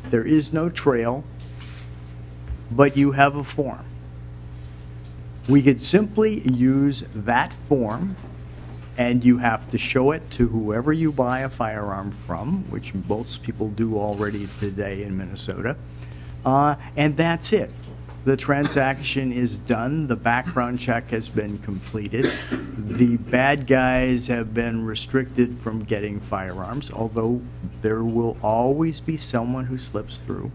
There is no trail, but you have a form. We could simply use that form, and you have to show it to whoever you buy a firearm from, which most people do already today in Minnesota, and that's it. The transaction is done. The background check has been completed. The bad guys have been restricted from getting firearms, although there will always be someone who slips through.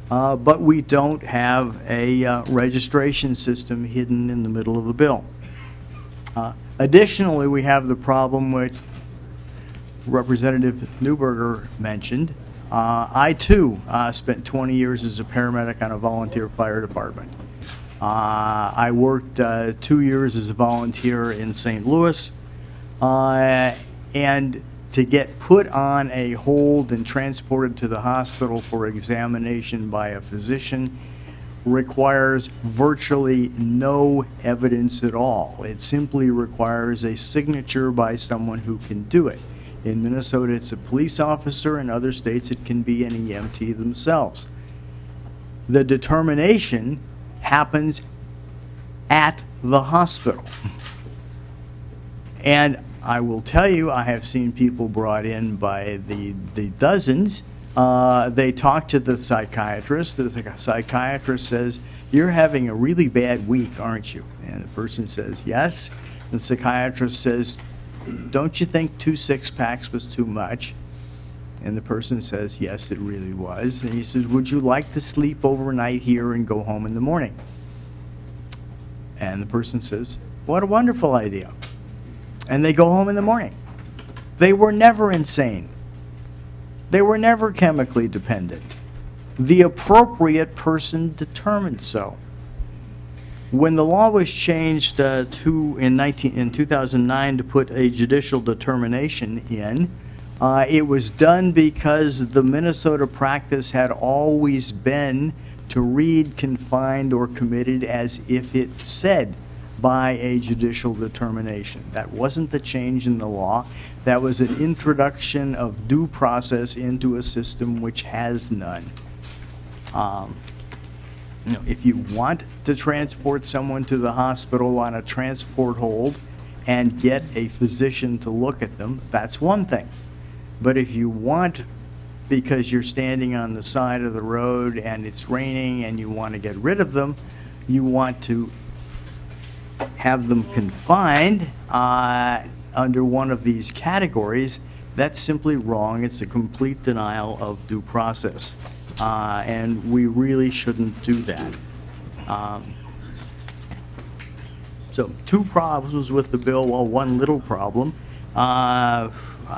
But we don't have a registration system hidden in the middle of the bill. Additionally, we have the problem which Representative Newberger mentioned. I, too, spent 20 years as a paramedic on a volunteer fire department. I worked 2 years as a volunteer in St. Louis, and to get put on a hold and transported to the hospital for examination by a physician requires virtually no evidence at all. It simply requires a signature by someone who can do it. In Minnesota, it's a police officer. In other states, it can be an EMT themselves. The determination happens at the hospital. And I will tell you, I have seen people brought in by the dozens. They talk to the psychiatrist. The psychiatrist says, "You're having a really bad week, aren't you?" And the person says, "Yes." And the psychiatrist says, "Don't you think 2 six-packs was too much?" And the person says, "Yes, it really was." And he says, "Would you like to sleep overnight here and go home in the morning?" And the person says, "What a wonderful idea." And they go home in the morning. They were never insane. They were never chemically dependent. The appropriate person determined so. When the law was changed in 2009 to put a judicial determination in, it was done because the Minnesota practice had always been to read confined or committed as if it said by a judicial determination. That wasn't the change in the law. That was an introduction of due process into a system which has none. If you want to transport someone to the hospital on a transport hold and get a physician to look at them, that's one thing. But if you want, because you're standing on the side of the road and it's raining and you want to get rid of them, you want to have them confined under one of these categories, that's simply wrong. It's a complete denial of due process. And we really shouldn't do that. So 2 problems with the bill, well, 1 little problem. I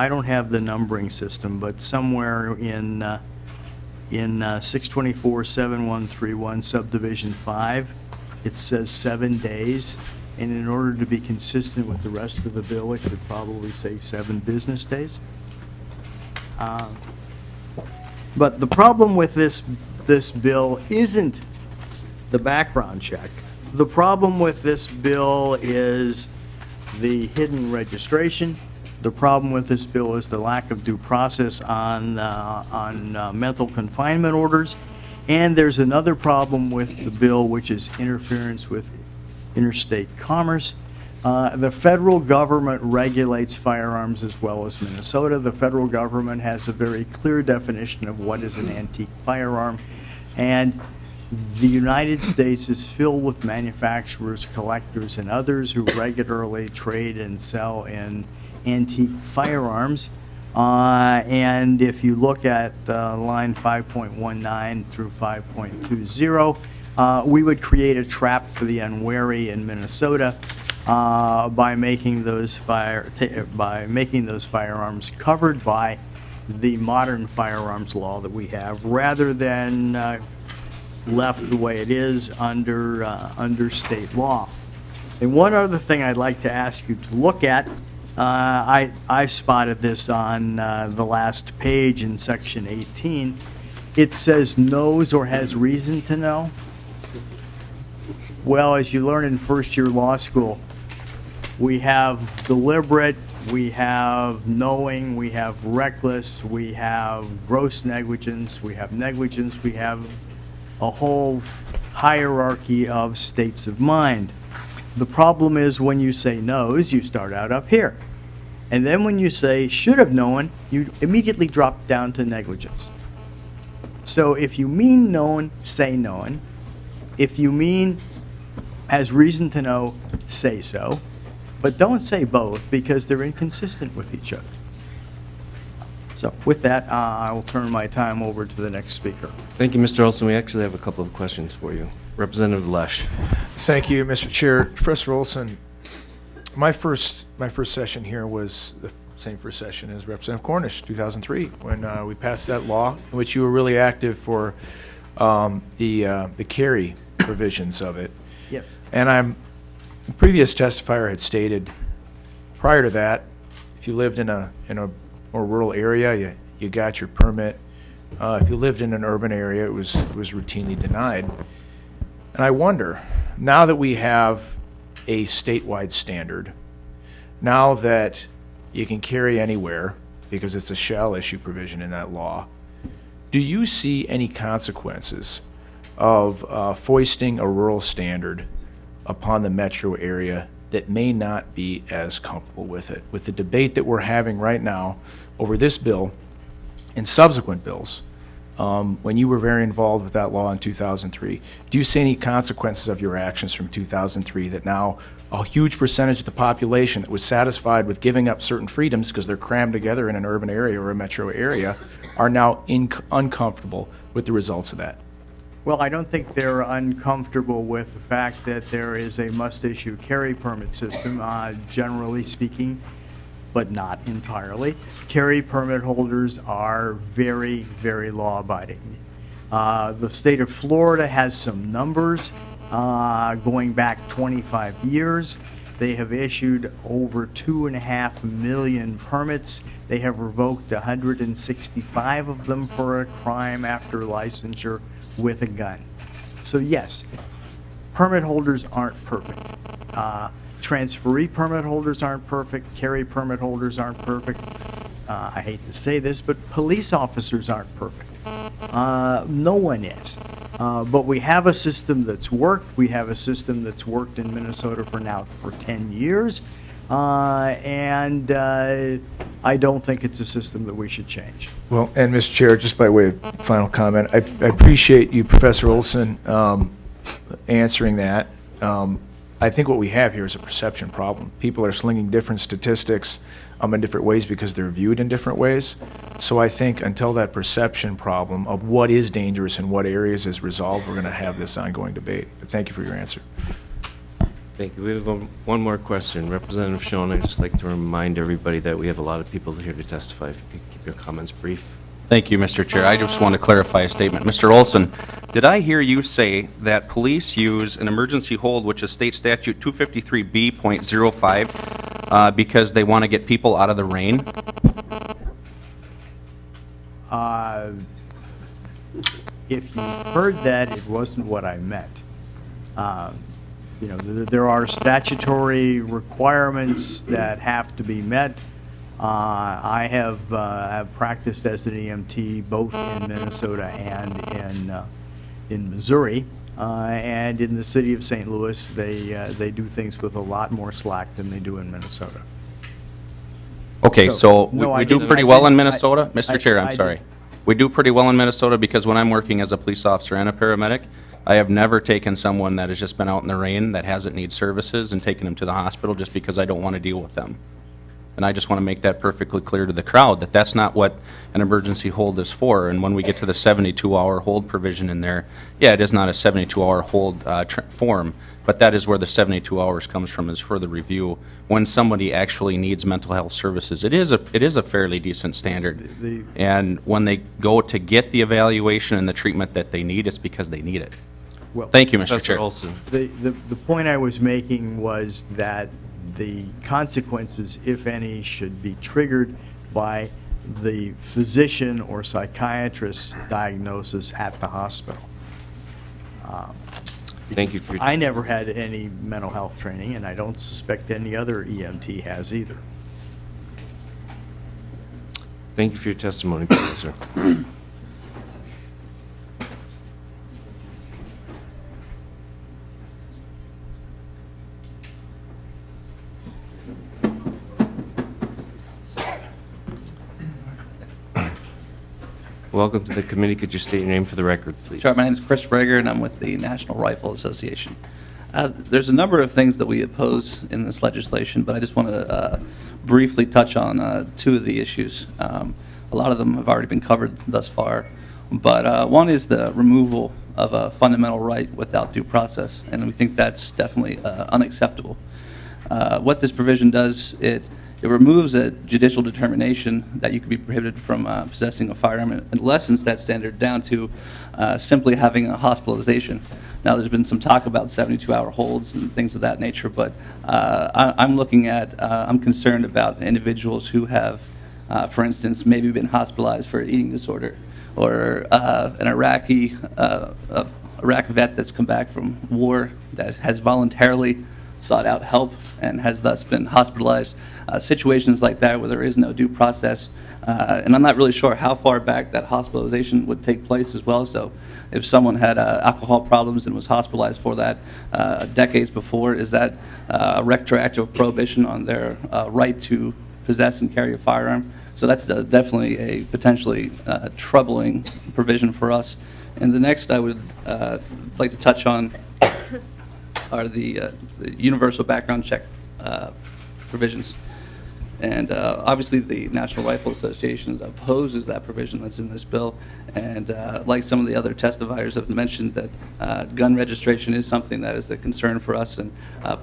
don't have the numbering system, but somewhere in 624-7131 subdivision 5, it says 7 days. And in order to be consistent with the rest of the bill, it should probably say 7 business days. But the problem with this bill isn't the background check. The problem with this bill is the hidden registration. The problem with this bill is the lack of due process on mental confinement orders. And there's another problem with the bill, which is interference with interstate commerce. The federal government regulates firearms as well as Minnesota. The federal government has a very clear definition of what is an antique firearm. And the United States is filled with manufacturers, collectors, and others who regularly trade and sell in antique firearms. And if you look at line 5.19 through 5.20, we would create a trap for the unwary in Minnesota by making those firearms covered by the modern firearms law that we have, rather than left the way it is under state law. And one other thing I'd like to ask you to look at, I spotted this on the last page in section 18. It says knows or has reason to know. Well, as you learn in first-year law school, we have deliberate, we have knowing, we have reckless, we have gross negligence, we have negligence, we have a whole hierarchy of states of mind. The problem is when you say knows, you start out up here. And then when you say should have known, you immediately drop down to negligence. So if you mean known, say known. If you mean has reason to know, say so. But don't say both, because they're inconsistent with each other. So with that, I will turn my time over to the next speaker. Thank you, Mr. Olson. We actually have a couple of questions for you. Representative Lesh. Thank you, Mr. Chair. Professor Olson, my first session here was the same first session as Representative Cornish, 2003, when we passed that law, in which you were really active for the carry provisions of it. Yes. And the previous testifier had stated prior to that, if you lived in a more rural area, you got your permit. If you lived in an urban area, it was routinely denied. And I wonder, now that we have a statewide standard, now that you can carry anywhere because it's a shall issue provision in that law, do you see any consequences of foisting a rural standard upon the metro area that may not be as comfortable with it? With the debate that we're having right now over this bill and subsequent bills, when you were very involved with that law in 2003, do you see any consequences of your actions from 2003 that now a huge percentage of the population that was satisfied with giving up certain freedoms because they're crammed together in an urban area or a metro area are now uncomfortable with the results of that? Well, I don't think they're uncomfortable with the fact that there is a must-issue carry permit system, generally speaking, but not entirely. Carry permit holders are very, very law-abiding. The state of Florida has some numbers going back 25 years. They have issued over 2.5 million permits. They have revoked 165 of them for a crime after licensure with a gun. So yes, permit holders aren't perfect. Transferee permit holders aren't perfect. Carry permit holders aren't perfect. I hate to say this, but police officers aren't perfect. No one is. But we have a system that's worked. We have a system that's worked in Minnesota for 10 years. And I don't think it's a system that we should change. Well, and Mr. Chair, just by way of final comment, I appreciate you, Professor Olson, answering that. I think what we have here is a perception problem. People are slinging different statistics in different ways because they're viewed in different ways. So I think until that perception problem of what is dangerous in what areas is resolved, we're going to have this ongoing debate. But thank you for your answer. Thank you. We have one more question. Representative Schoen, I'd just like to remind everybody that we have a lot of people here to testify. If you could keep your comments brief. Thank you, Mr. Chair. I just want to clarify a statement. Mr. Olson, did I hear you say that police use an emergency hold, which is state statute 253B.05, because they want to get people out of the rain? If you heard that, it wasn't what I meant. You know, there are statutory requirements that have to be met. I have practiced as an EMT both in Minnesota and in Missouri, and in the city of St. Louis, they do things with a lot more slack than they do in Minnesota. Okay, so no, we I do didn't- pretty I well in didn't- Minnesota? Mr. Chair, I'm sorry. We do pretty well in Minnesota because when I'm working as a police officer and a paramedic, I have never taken someone that has just been out in the rain that hasn't need services and taken them to the hospital just because I don't want to deal with them. And I just want to make that perfectly clear to the crowd that that's not what an emergency hold is for. And when we get to the 72-hour hold provision in there, yeah, it is not a 72-hour hold form, but that is where the 72 hours comes from, is for the review. When somebody actually needs mental health services, it is a fairly decent standard. And when they go to get the evaluation and the treatment that they need, it's because they need it. Well, Thank you, Mr. Professor Chair. Olson. The point I was making was that the consequences, if any, should be triggered by the physician or psychiatrist's diagnosis at the hospital. Thank you for your I never had any mental health training, and I don't suspect any other EMT has either. Thank you for your testimony, Professor. Welcome to the committee. Could you state your name for the record, please? Sure. My name is Chris Brager, and I'm with the National Rifle Association. There's a number of things that we oppose in this legislation, but I just want to briefly touch on two of the issues. A lot of them have already been covered thus far, but one is the removal of a fundamental right without due process, and we think that's definitely unacceptable. What this provision does, it removes a judicial determination that you could be prohibited from possessing a firearm and lessens that standard down to simply having a hospitalization. Now, there's been some talk about 72-hour holds and things of that nature, but I'm concerned about individuals who have, for instance, maybe been hospitalized for an eating disorder, or an Iraq vet that's come back from war that has voluntarily sought out help and has thus been hospitalized. Situations like that where there is no due process, and I'm not really sure how far back that hospitalization would take place as well. So if someone had alcohol problems and was hospitalized for that decades before, is that a retroactive prohibition on their right to possess and carry a firearm? So that's definitely a potentially troubling provision for us. And the next I would like to touch on are the universal background check provisions. And obviously the National Rifle Association opposes that provision that's in this bill. And like some of the other testifiers have mentioned, that gun registration is something that is a concern for us. And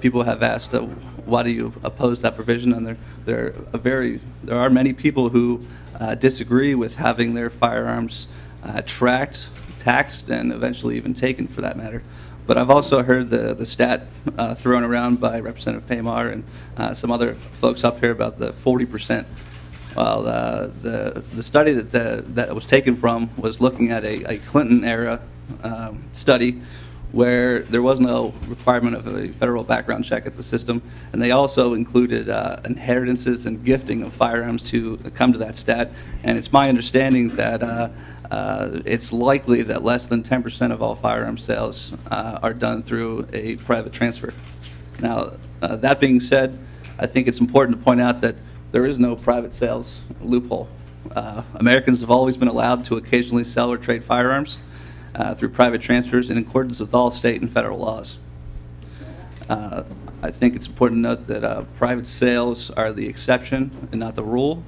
people have asked, why do you oppose that provision? And there are many people who disagree with having their firearms tracked, taxed, and eventually even taken, for that matter. But I've also heard the stat thrown around by Representative Paymar and some other folks up here about the 40%. Well, the study that was taken from was looking at a Clinton-era study where there was no requirement of a federal background check at the system, and they also included inheritances and gifting of firearms to come to that stat. And it's my understanding that it's likely that less than 10% of all firearm sales are done through a private transfer. Now, that being said, I think it's important to point out that there is no private sales loophole. Americans have always been allowed to occasionally sell or trade firearms through private transfers in accordance with all state and federal laws. I think it's important to note that private sales are the exception and not the rule.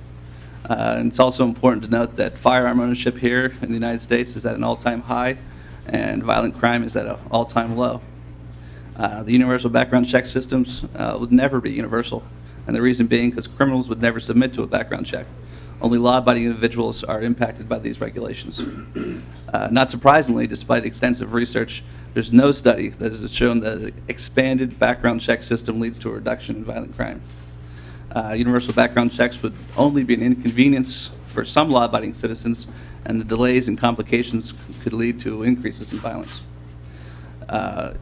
And it's also important to note that firearm ownership here in the United States is at an all-time high, and violent crime is at an all-time low. The universal background check systems would never be universal, and the reason being because criminals would never submit to a background check. Only law-abiding individuals are impacted by these regulations. Not surprisingly, despite extensive research, there's no study that has shown that an expanded background check system leads to a reduction in violent crime. Universal background checks would only be an inconvenience for some law-abiding citizens, and the delays and complications could lead to increases in violence.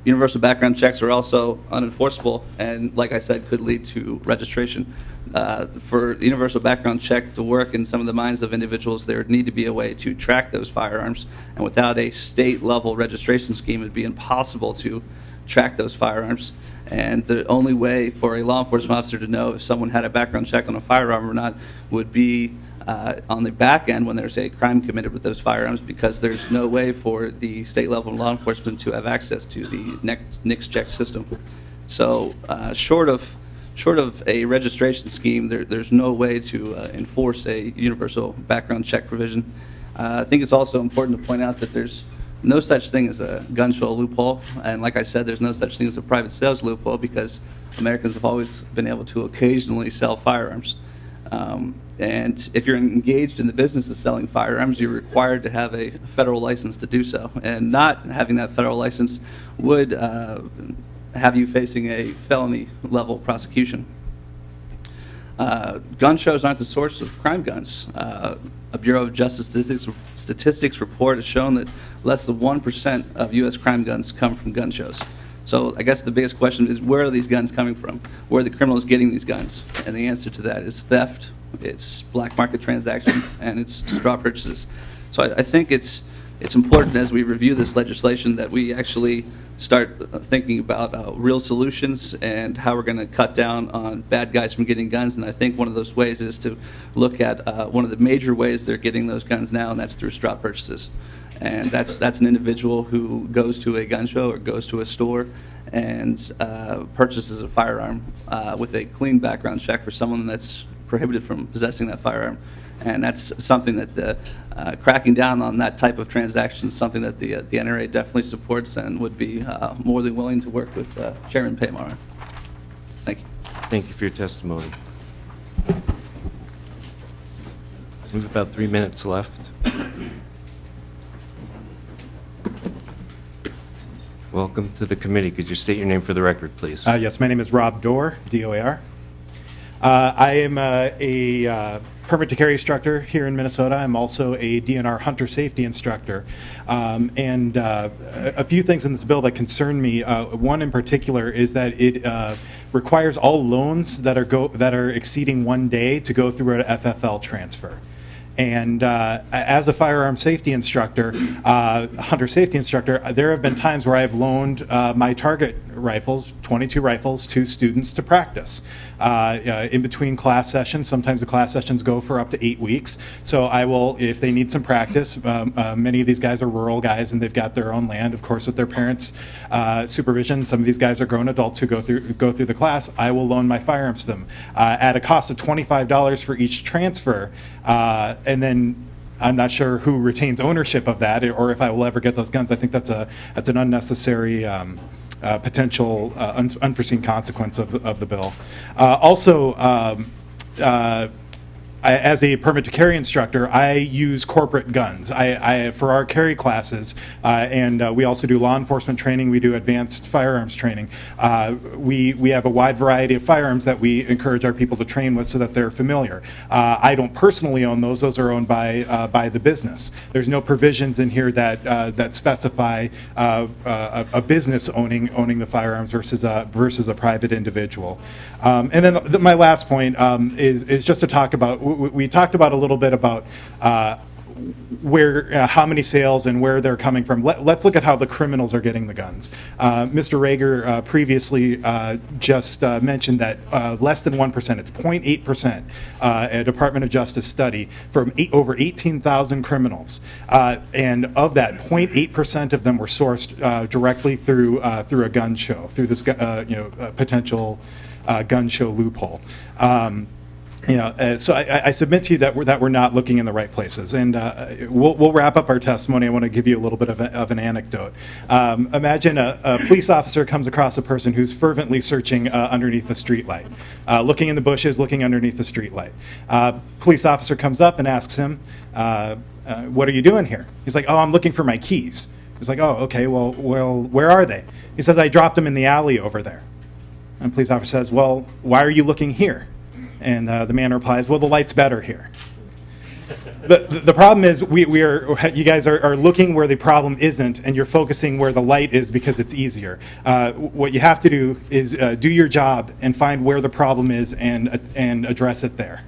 Universal background checks are also unenforceable and, like I said, could lead to registration. For the universal background check to work in some of the minds of individuals, there would need to be a way to track those firearms, and without a state-level registration scheme, it would be impossible to track those firearms. And the only way for a law enforcement officer to know if someone had a background check on a firearm or not would be on the back end when there's a crime committed with those firearms, because there's no way for the state level law enforcement to have access to the NICS check system. So short of a registration scheme, there's no way to enforce a universal background check provision. I think it's also important to point out that there's no such thing as a gun show loophole, and like I said, there's no such thing as a private sales loophole, because Americans have always been able to occasionally sell firearms. And if you're engaged in the business of selling firearms, you're required to have a federal license to do so, and not having that federal license would have you facing a felony level prosecution. Gun shows aren't the source of crime guns. A Bureau of Justice Statistics report has shown that less than 1% of U.S. crime guns come from gun shows. So I guess the biggest question is, where are these guns coming from? Where are the criminals getting these guns? And the answer to that is theft, it's black market transactions, and it's straw purchases. So I think it's important as we review this legislation that we actually start thinking about real solutions and how we're going to cut down on bad guys from getting guns. And I think one of those ways is to look at one of the major ways they're getting those guns now, and that's through straw purchases. And that's an individual who goes to a gun show or goes to a store and purchases a firearm with a clean background check for someone that's prohibited from possessing that firearm. And that's something that cracking down on that type of transaction is something that the NRA definitely supports and would be more than willing to work with Chairman Paymar. Thank you. Thank you for your testimony. We have about 3 minutes left. Welcome to the committee. Could you state your name for the record, please? Yes, my name is Rob Dorr, D-O-A-R. I am a permit to carry instructor here in Minnesota. I'm also a DNR hunter safety instructor. And a few things in this bill that concern me. One in particular is that it requires all loans that are exceeding 1 day to go through an FFL transfer. And as a firearm safety instructor, hunter safety instructor, there have been times where I've loaned my target rifles, 22 rifles, to students to practice. In between class sessions, sometimes the class sessions go for up to 8 weeks. So I will, if they need some practice, many of these guys are rural guys and they've got their own land, of course, with their parents' supervision. Some of these guys are grown adults who go through the class. I will loan my firearms to them at a cost of $25 for each transfer. And then I'm not sure who retains ownership of that, or if I will ever get those guns. I think that's an unnecessary potential unforeseen consequence of the bill. Also, as a permit to carry instructor, I use corporate guns for our carry classes, and we also do law enforcement training. We do advanced firearms training. We have a wide variety of firearms that we encourage our people to train with so that they're familiar. I don't personally own those. Those are owned by the business. There's no provisions in here that specify a business owning the firearms versus a private individual. And then my last point is just to talk about. We talked about a little bit about how many sales and where they're coming from. Let's look at how the criminals are getting the guns. Mr. Rager previously just mentioned that less than 1%, it's 0.8%, a Department of Justice study from over 18,000 criminals. And of that, 0.8% of them were sourced directly through a gun show, through this potential gun show loophole. So I submit to you that we're not looking in the right places. And we'll wrap up our testimony. I want to give you a little bit of an anecdote. Imagine a police officer comes across a person who's fervently searching underneath a streetlight, looking in the bushes, looking underneath the streetlight. Police officer comes up and asks him, what are you doing here? He's like, oh, I'm looking for my keys. He's like, oh, okay, well, where are they? He says, I dropped them in the alley over there. And the police officer says, well, why are you looking here? And the man replies, well, the light's better here. The problem is you guys are looking where the problem isn't, and you're focusing where the light is because it's easier. What you have to do is do your job and find where the problem is and address it there.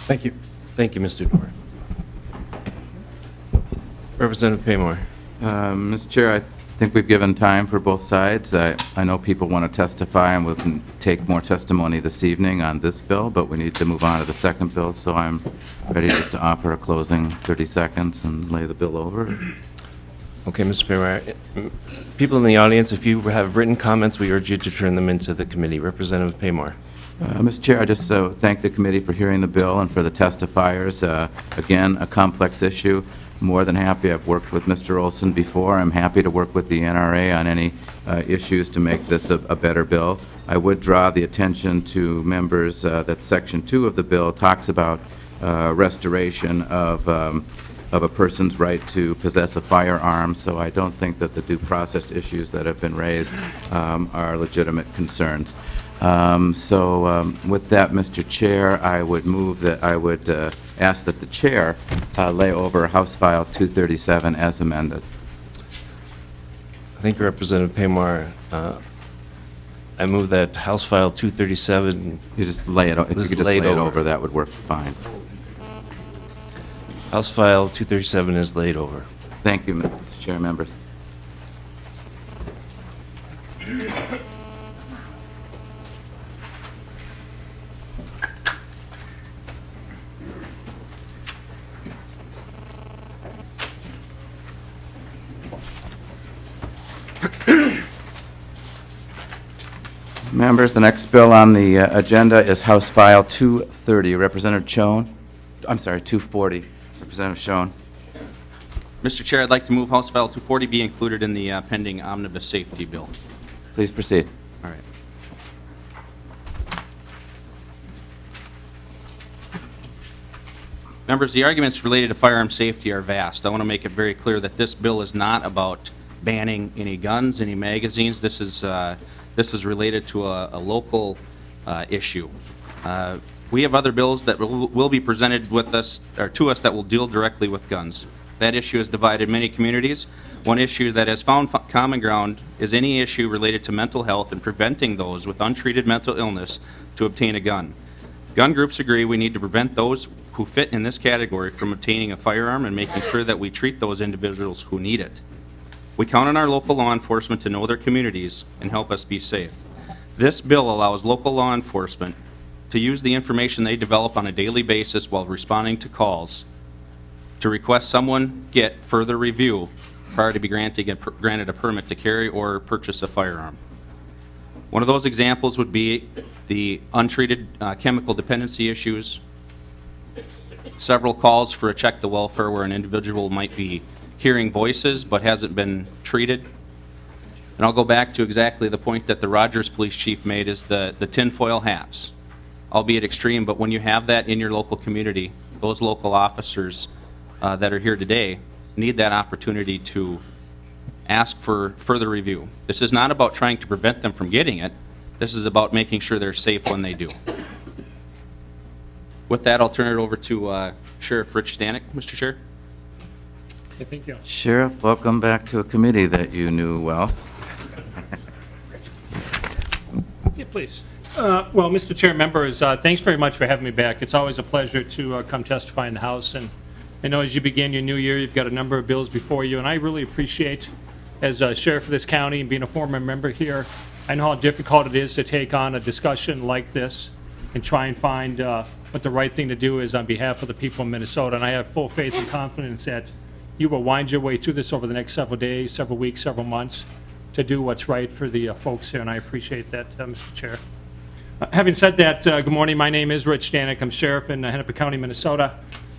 Thank you. Thank you, Mr. Dorr. Representative Paymore. Mr. Chair, I think we've given time for both sides. I know people want to testify, and we can take more testimony this evening on this bill, but we need to move on to the second bill, so I'm ready just to offer a closing 30 seconds and lay the bill over. Okay, Mr. Paymore. People in the audience, if you have written comments, we urge you to turn them into the committee. Representative Paymore. Mr. Chair, I just thank the committee for hearing the bill and for the testifiers. Again, a complex issue. More than happy. I've worked with Mr. Olson before. I'm happy to work with the NRA on any issues to make this a better bill. I would draw the attention to members that Section 2 of the bill talks about restoration of a person's right to possess a firearm, so I don't think that the due process issues that have been raised are legitimate concerns. With that, Mr. Chair, I would move that I would ask that the chair lay over House File 237 as amended. Thank you, Representative Paymore. I move that House File 237. You just lay it. If you could just lay it over, that would work fine. House File 237 is laid over. Thank you, Mr. Chair, members. Members, the next bill on the agenda is House File 230. Representative Schoen. I'm sorry, 240. Representative Schoen. Mr. Chair, I'd like to move House File 240 be included in the pending omnibus safety bill. Please proceed. All right. Members, the arguments related to firearm safety are vast. I want to make it very clear that this bill is not about banning any guns, any magazines. This is related to a local issue. We have other bills that will be presented with us or to us that will deal directly with guns. That issue has divided many communities. One issue that has found common ground is any issue related to mental health and preventing those with untreated mental illness to obtain a gun. Gun groups agree we need to prevent those who fit in this category from obtaining a firearm and making sure that we treat those individuals who need it. We count on our local law enforcement to know their communities and help us be safe. This bill allows local law enforcement to use the information they develop on a daily basis while responding to calls to request someone get further review prior to be granted a permit to carry or purchase a firearm. One of those examples would be the untreated chemical dependency issues, several calls for a check the welfare where an individual might be hearing voices but hasn't been treated. And I'll go back to exactly the point that the Rogers police chief made is the tinfoil hats, albeit extreme, but when you have that in your local community, those local officers that are here today need that opportunity to ask for further review. This is not about trying to prevent them from getting it. This is about making sure they're safe when they do. With that, I'll turn it over to Sheriff Rich Stanek, Mr. Chair. Thank you. Sheriff, welcome back to a committee that you knew well. Yeah, please. Well, Mr. Chair, members, thanks very much for having me back. It's always a pleasure to come testify in the House, and I know as you begin your new year, you've got a number of bills before you, and I really appreciate, as sheriff of this county and being a former member here, I know how difficult it is to take on a discussion like this and try and find what the right thing to do is on behalf of the people of Minnesota. And I have full faith and confidence that you will wind your way through this over the next several days, several weeks, several months to do what's right for the folks here, and I appreciate that, Mr. Chair. Having said that, good morning. My name is Rich Stanek. I'm sheriff in Hennepin County, Minnesota.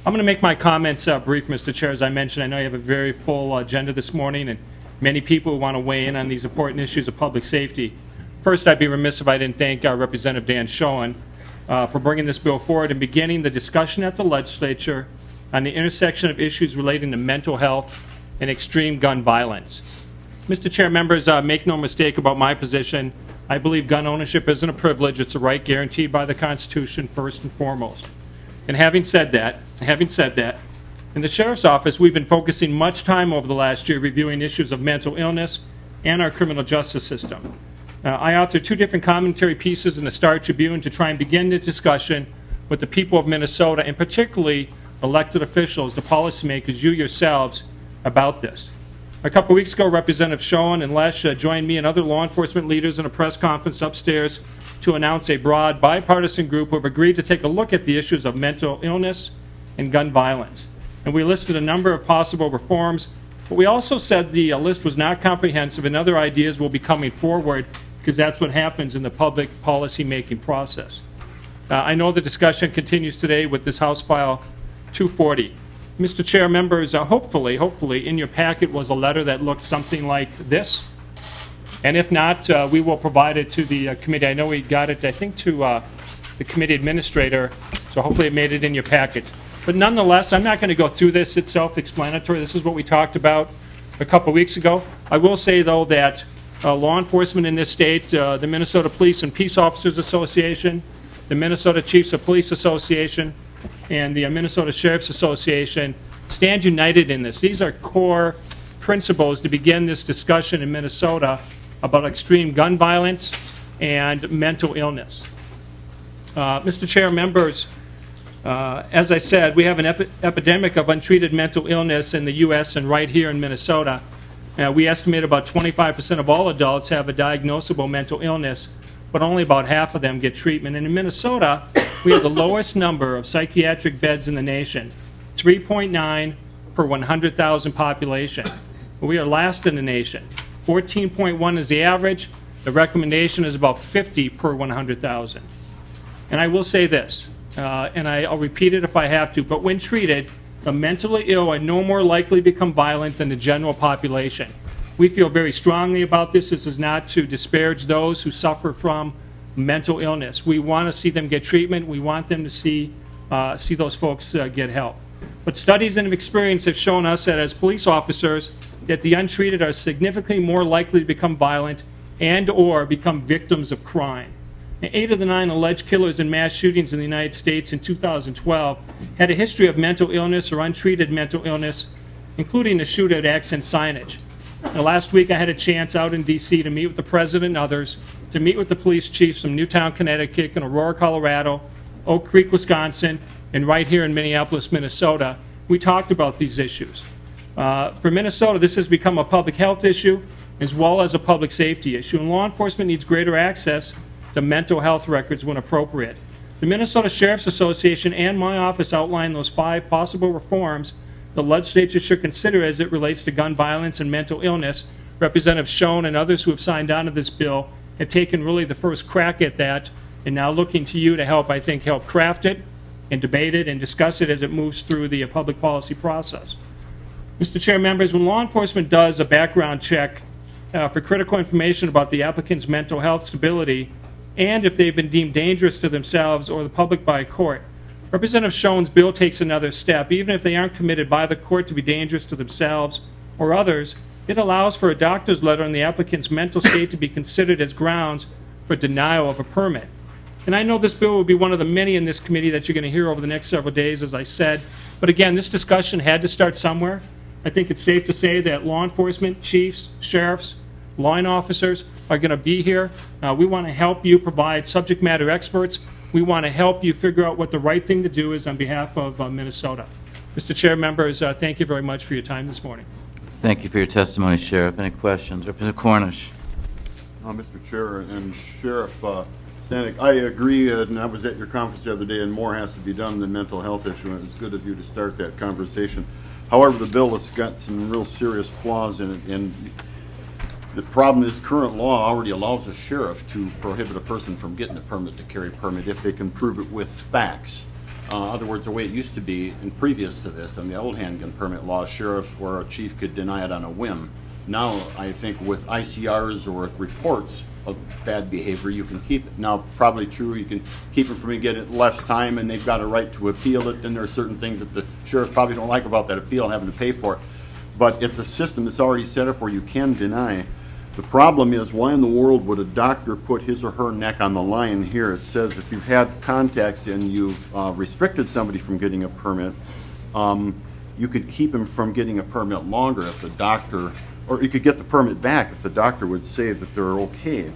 I'm going to make my comments brief, Mr. Chair. As I mentioned, I know you have a very full agenda this morning and many people who want to weigh in on these important issues of public safety. First, I'd be remiss if I didn't thank Representative Dan Schoen for bringing this bill forward and beginning the discussion at the legislature on the intersection of issues relating to mental health and extreme gun violence. Mr. Chair, members, make no mistake about my position. I believe gun ownership isn't a privilege. It's a right guaranteed by the Constitution first and foremost. And having said that, in the Sheriff's Office, we've been focusing much time over the last year reviewing issues of mental illness and our criminal justice system. I authored 2 different commentary pieces in the Star Tribune to try and begin the discussion with the people of Minnesota, and particularly elected officials, the policymakers, you yourselves, about this. A couple weeks ago, Representative Schoen and Lesh joined me and other law enforcement leaders in a press conference upstairs to announce a broad bipartisan group who have agreed to take a look at the issues of mental illness and gun violence. And we listed a number of possible reforms, but we also said the list was not comprehensive and other ideas will be coming forward because that's what happens in the public policy making process. I know the discussion continues today with this House File 240. Mr. Chair, members, hopefully in your packet was a letter that looked something like this. And if not, we will provide it to the committee. I know we got it, I think, to the committee administrator, so hopefully it made it in your packets. But nonetheless, I'm not going to go through this. It's self-explanatory. This is what we talked about a couple weeks ago. I will say, though, that law enforcement in this state, the Minnesota Police and Peace Officers Association, the Minnesota Chiefs of Police Association, and the Minnesota Sheriff's Association stand united in this. These are core principles to begin this discussion in Minnesota about extreme gun violence and mental illness. Mr. Chair, members, as I said, we have an epidemic of untreated mental illness in the U.S. and right here in Minnesota. We estimate about 25% of all adults have a diagnosable mental illness, but only about half of them get treatment. And in Minnesota, we have the lowest number of psychiatric beds in the nation, 3.9 per 100,000 population. We are last in the nation. 14.1 is the average. The recommendation is about 50 per 100,000. And I will say this, and I'll repeat it if I have to, but when treated, the mentally ill are no more likely to become violent than the general population. We feel very strongly about this. This is not to disparage those who suffer from mental illness. We want to see them get treatment. We want them to see those folks get help. But studies and experience have shown us that as police officers, that the untreated are significantly more likely to become violent and or become victims of crime. 8 of the 9 alleged killers in mass shootings in the United States in 2012 had a history of mental illness or untreated mental illness, including the shooter at Accent Signage. Now, last week I had a chance out in D.C. to meet with the president and others, to meet with the police chiefs from Newtown, Connecticut, and Aurora, Colorado, Oak Creek, Wisconsin, and right here in Minneapolis, Minnesota. We talked about these issues. For Minnesota, this has become a public health issue as well as a public safety issue, and law enforcement needs greater access to mental health records when appropriate. The Minnesota Sheriff's Association and my office outlined those 5 possible reforms the legislature should consider as it relates to gun violence and mental illness. Representative Schoen and others who have signed on to this bill have taken really the first crack at that, and now looking to you to help, I think, help craft it and debate it and discuss it as it moves through the public policy process. Mr. Chair, members, when law enforcement does a background check for critical information about the applicant's mental health stability, and if they've been deemed dangerous to themselves or the public by a court, Representative Schoen's bill takes another step. Even if they aren't committed by the court to be dangerous to themselves or others, it allows for a doctor's letter on the applicant's mental state to be considered as grounds for denial of a permit. And I know this bill will be one of the many in this committee that you're going to hear over the next several days, as I said. But again, this discussion had to start somewhere. I think it's safe to say that law enforcement, chiefs, sheriffs, line officers are going to be here. We want to help you provide subject matter experts. We want to help you figure out what the right thing to do is on behalf of Minnesota. Mr. Chair, members, thank you very much for your time this morning. Thank you for your testimony, Sheriff. Any questions? Representative Cornish. Mr. Chair and Sheriff Stanek, I agree, and I was at your conference the other day, and more has to be done on the mental health issue, and it's good of you to start that conversation. However, the bill has got some real serious flaws in it, and the problem is current law already allows a sheriff to prohibit a person from getting a permit to carry a permit if they can prove it with facts. In other words, the way it used to be, and previous to this, on the old handgun permit law, a sheriff or a chief could deny it on a whim. Now, I think with ICRs or with reports of bad behavior, you can keep it. Now, probably true, you can keep it from getting it less time, and they've got a right to appeal it, and there are certain things that the sheriff probably don't like about that appeal and having to pay for it. But it's a system that's already set up where you can deny. The problem is, why in the world would a doctor put his or her neck on the line here? It says if you've had contacts and you've restricted somebody from getting a permit, you could keep him from getting a permit longer if the doctor, or you could get the permit back if the doctor would say that they're okay.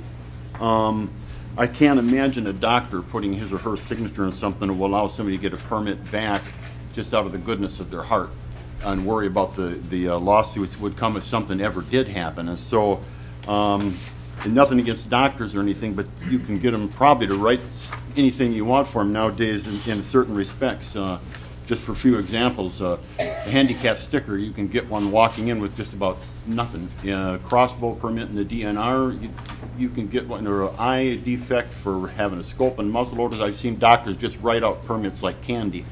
I can't imagine a doctor putting his or her signature on something that will allow somebody to get a permit back just out of the goodness of their heart and worry about the lawsuits would come if something ever did happen. And so, and nothing against doctors or anything, but you can get them probably to write anything you want for them nowadays in certain respects. Just for a few examples, a handicap sticker, you can get one walking in with just about nothing. Crossbow permit in the DNR, you can get one, or an eye defect for having a scope and muzzle loaders. I've seen doctors just write out permits like candy.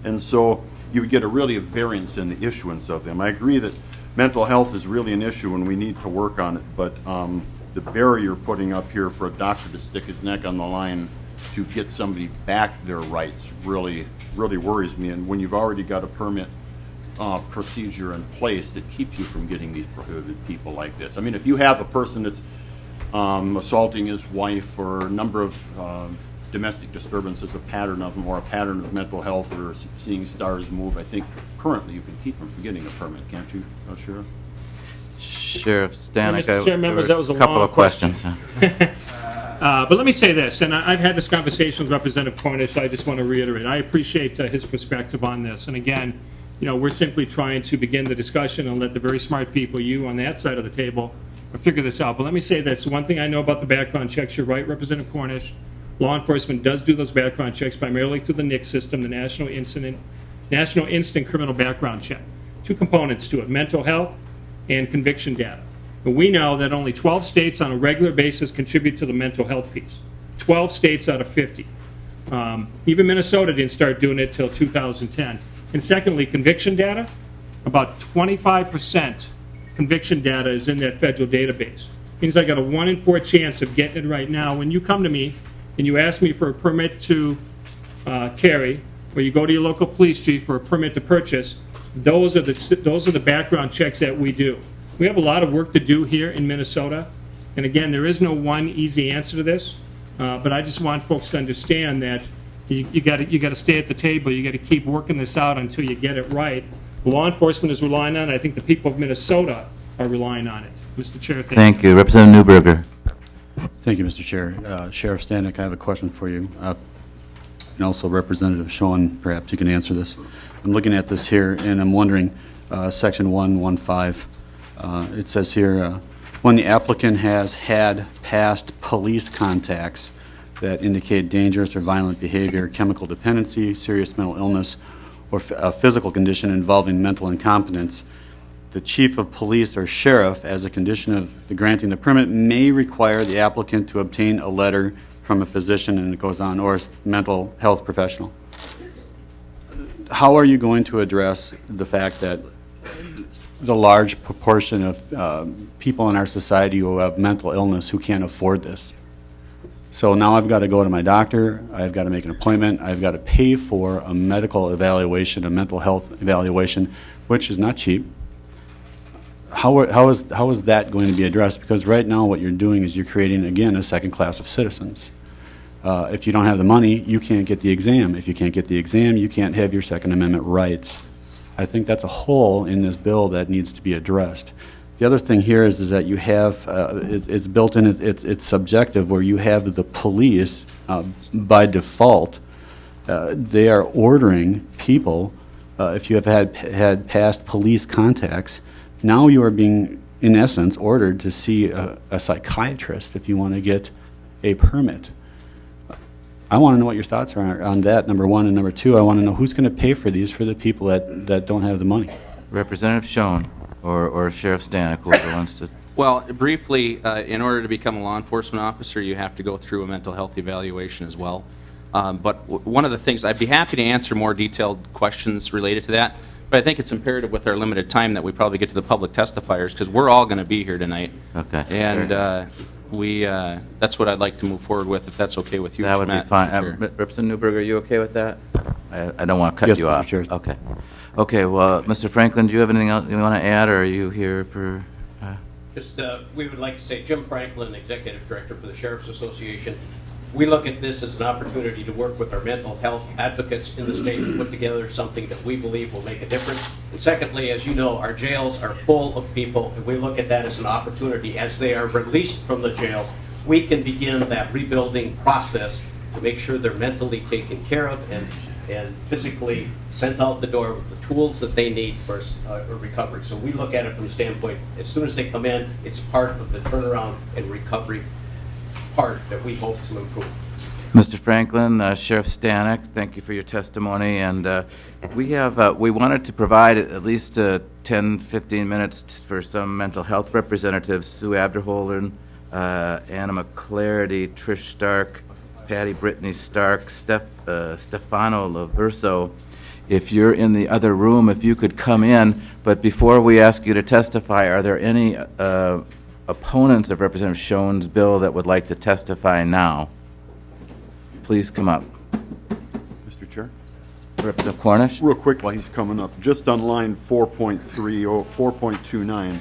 And so you would get a variance in the issuance of them. I agree that mental health is really an issue and we need to work on it, but the barrier putting up here for a doctor to stick his neck on the line to get somebody back their rights really worries me. And when you've already got a permit procedure in place that keeps you from getting these prohibited people like this. I mean, if you have a person that's assaulting his wife or a number of domestic disturbances, a pattern of them, or a pattern of mental health or seeing stars move, I think currently you can keep them from getting a permit, can't you, Sheriff? Sheriff Stanek, Mr. Chair, members, that was a couple long of questions. But let me say this, and I've had this conversation with Representative Cornish, I just want to reiterate, I appreciate his perspective on this. And again, you know, we're simply trying to begin the discussion and let the very smart people, you on that side of the table, figure this out. But let me say this, one thing I know about the background checks, you're right, Representative Cornish, law enforcement does do those background checks primarily through the NICS system, the National Instant Criminal Background Check. Two components to it, mental health and conviction data. But we know that only 12 states on a regular basis contribute to the mental health piece. 12 states out of 50. Even Minnesota didn't start doing it till 2010. And secondly, conviction data, about 25% conviction data is in that federal database. Means I got a 1 in 4 chance of getting it right now. When you come to me and you ask me for a permit to carry, or you go to your local police chief for a permit to purchase, those are the background checks that we do. We have a lot of work to do here in Minnesota, and again, there is no one easy answer to this. But I just want folks to understand that you got to stay at the table. You got to keep working this out until you get it right. Law enforcement is relying on it. I think the people of Minnesota are relying on it. Mr. Chair, thank you. Representative Newberger. Thank you, Mr. Chair. Sheriff Stanek, I have a question for you. And also Representative Schoen, perhaps you can answer this. I'm looking at this here, and I'm wondering, Section 115, it says here, when the applicant has had past police contacts that indicate dangerous or violent behavior, chemical dependency, serious mental illness, or a physical condition involving mental incompetence, the chief of police or sheriff, as a condition of the granting the permit, may require the applicant to obtain a letter from a physician, and it goes on, or a mental health professional. How are you going to address the fact that the large proportion of people in our society who have mental illness who can't afford this? So now I've got to go to my doctor, I've got to make an appointment, I've got to pay for a medical evaluation, a mental health evaluation, which is not cheap. How is that going to be addressed? Because right now what you're doing is you're creating, again, a second class of citizens. If you don't have the money, you can't get the exam. If you can't get the exam, you can't have your Second Amendment rights. I think that's a hole in this bill that needs to be addressed. The other thing here is that you have, it's built in, it's subjective, where you have the police, by default, they are ordering people if you have had past police contacts, now you are being, in essence, ordered to see a psychiatrist if you want to get a permit. I want to know what your thoughts are on that, number one, and number two, I want to know who's going to pay for these for the people that don't have the money. Representative Schoen or Sheriff Stanek, whoever wants to. Well, briefly, in order to become a law enforcement officer, you have to go through a mental health evaluation as well. But one of the things, I'd be happy to answer more detailed questions related to that, but I think it's imperative with our limited time that we probably get to the public testifiers, because we're all going to be here tonight. Okay. And that's what I'd like to move forward with, if that's okay with you, That would Matt, be fine. Mr. Chair. Representative Newberg, are you okay with that? I don't want to cut Yes, you Mr. off. Chair. Okay. Okay, well, Mr. Franklin, do you have anything else you want to add, or are you here for? Just, we would like to say, Jim Franklin, Executive Director for the Sheriff's Association. We look at this as an opportunity to work with our mental health advocates in the state to put together something that we believe will make a difference. And secondly, as you know, our jails are full of people, and we look at that as an opportunity. As they are released from the jails, we can begin that rebuilding process to make sure they're mentally taken care of and physically sent out the door with the tools that they need for a recovery. So we look at it from the standpoint, as soon as they come in, it's part of the turnaround and recovery part that we hope to improve. Mr. Franklin, Sheriff Stanek, thank you for your testimony, and we wanted to provide at least 10, 15 minutes for some mental health representatives: Sue Abderholden, Anna McClarity, Trish Stark, Patty Brittany Stark, Stefano Laverso. If you're in the other room, if you could come in. But before we ask you to testify, are there any opponents of Representative Schoen's bill that would like to testify now? Please come up. Mr. Chair? Representative Cornish? Real quick while he's coming up, just on line 4.3 or 4.29,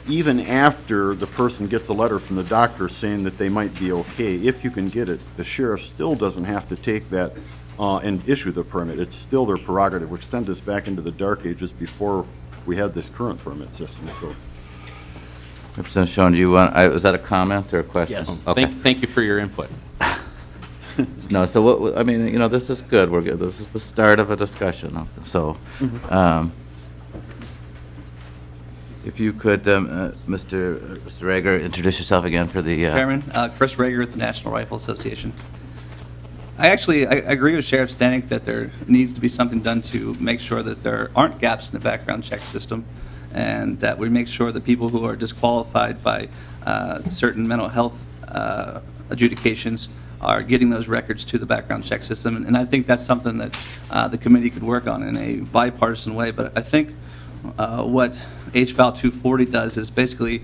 even after the person gets a letter from the doctor saying that they might be okay, if you can get it, the sheriff still doesn't have to take that and issue the permit. It's still their prerogative, which sent us back into the dark ages before we had this current permit system. So, Representative Schoen, do you want, is that a comment or a question? Yes. Okay. Thank you for your input. No, so what, I mean, you know, this is good. We're good. This is the start of a discussion. So, if you could, Mr. Rager, introduce yourself again for the. Chairman, Chris Rager with the National Rifle Association. I agree with Sheriff Stanek that there needs to be something done to make sure that there aren't gaps in the background check system, and that we make sure that people who are disqualified by certain mental health adjudications are getting those records to the background check system. And I think that's something that the committee could work on in a bipartisan way. But I think what HVAL 240 does is basically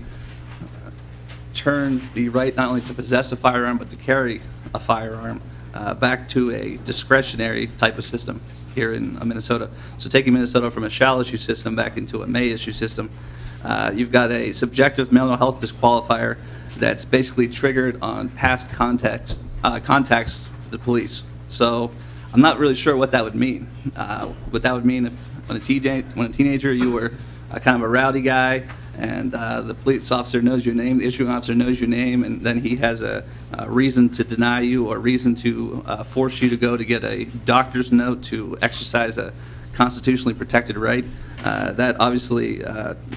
turn the right not only to possess a firearm but to carry a firearm back to a discretionary type of system here in Minnesota. So taking Minnesota from a shall issue system back into a may issue system, you've got a subjective mental health disqualifier that's basically triggered on past contacts with the police. So I'm not really sure what that would mean. What that would mean if when a teenager you were kind of a rowdy guy, and the police officer knows your name, the issuing officer knows your name, and then he has a reason to deny you or reason to force you to go to get a doctor's note to exercise a constitutionally protected right. That obviously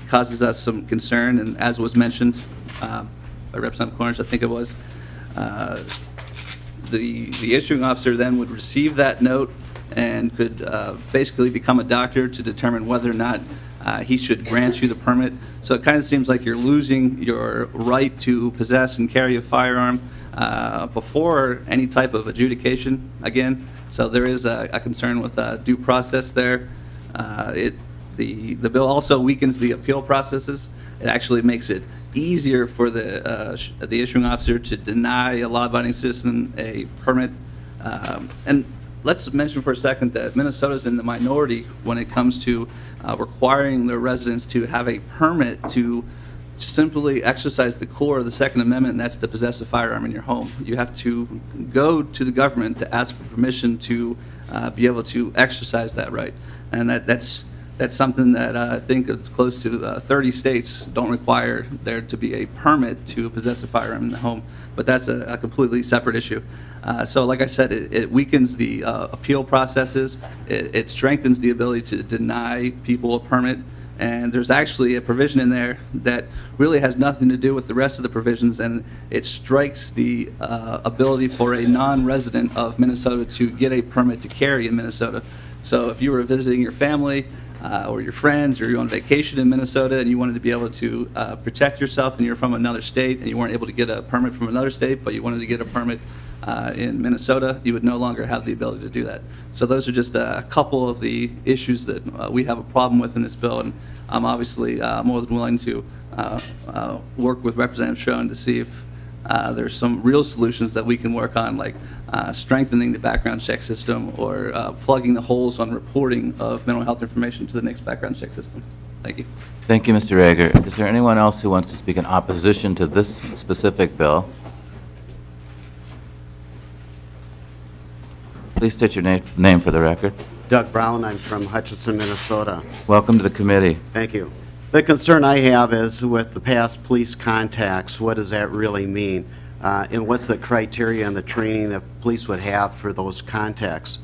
causes us some concern, and as was mentioned by Representative Cornish, I think it was, the issuing officer then would receive that note and could basically become a doctor to determine whether or not he should grant you the permit. So it kind of seems like you're losing your right to possess and carry a firearm before any type of adjudication again. So there is a concern with due process there. The bill also weakens the appeal processes. It actually makes it easier for the issuing officer to deny a law-abiding citizen a permit. And let's mention for a second that Minnesota's in the minority when it comes to requiring their residents to have a permit to simply exercise the core of the Second Amendment, and that's to possess a firearm in your home. You have to go to the government to ask for permission to be able to exercise that right. And that's That's something that I think it's close to 30 states don't require there to be a permit to possess a firearm in the home, but that's a completely separate issue. So like I said, it weakens the appeal processes. It strengthens the ability to deny people a permit. And there's actually a provision in there that really has nothing to do with the rest of the provisions, and it strikes the ability for a non-resident of Minnesota to get a permit to carry in Minnesota. So if you were visiting your family or your friends, or you're on vacation in Minnesota and you wanted to be able to protect yourself and you're from another state and you weren't able to get a permit from another state, but you wanted to get a permit in Minnesota, you would no longer have the ability to do that. So those are just a couple of the issues that we have a problem with in this bill, and I'm obviously more than willing to work with Representative Schoen to see if there's some real solutions that we can work on, like strengthening the background check system or plugging the holes on reporting of mental health information to the next background check system. Thank you. Thank you, Mr. Rager. Is there anyone else who wants to speak in opposition to this specific bill? Please state your name for the record. Doug Brown, I'm from Hutchinson, Minnesota. Welcome to the committee. Thank you. The concern I have is with the past police contacts, what does that really mean? And what's the criteria and the training that police would have for those contacts?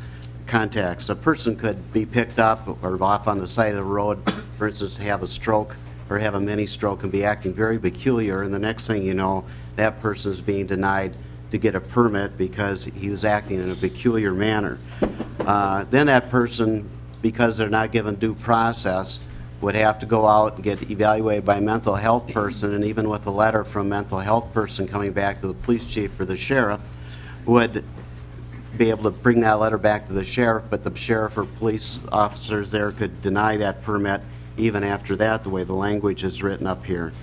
A person could be picked up or off on the side of the road, for instance, have a stroke or have a mini stroke and be acting very peculiar, and the next thing you know, that person is being denied to get a permit because he was acting in a peculiar manner. Then that person, because they're not given due process, would have to go out and get evaluated by a mental health person, and even with a letter from a mental health person coming back to the police chief or the sheriff, would be able to bring that letter back to the sheriff, but the sheriff or police officers there could deny that permit even after that, the way the language is written up here.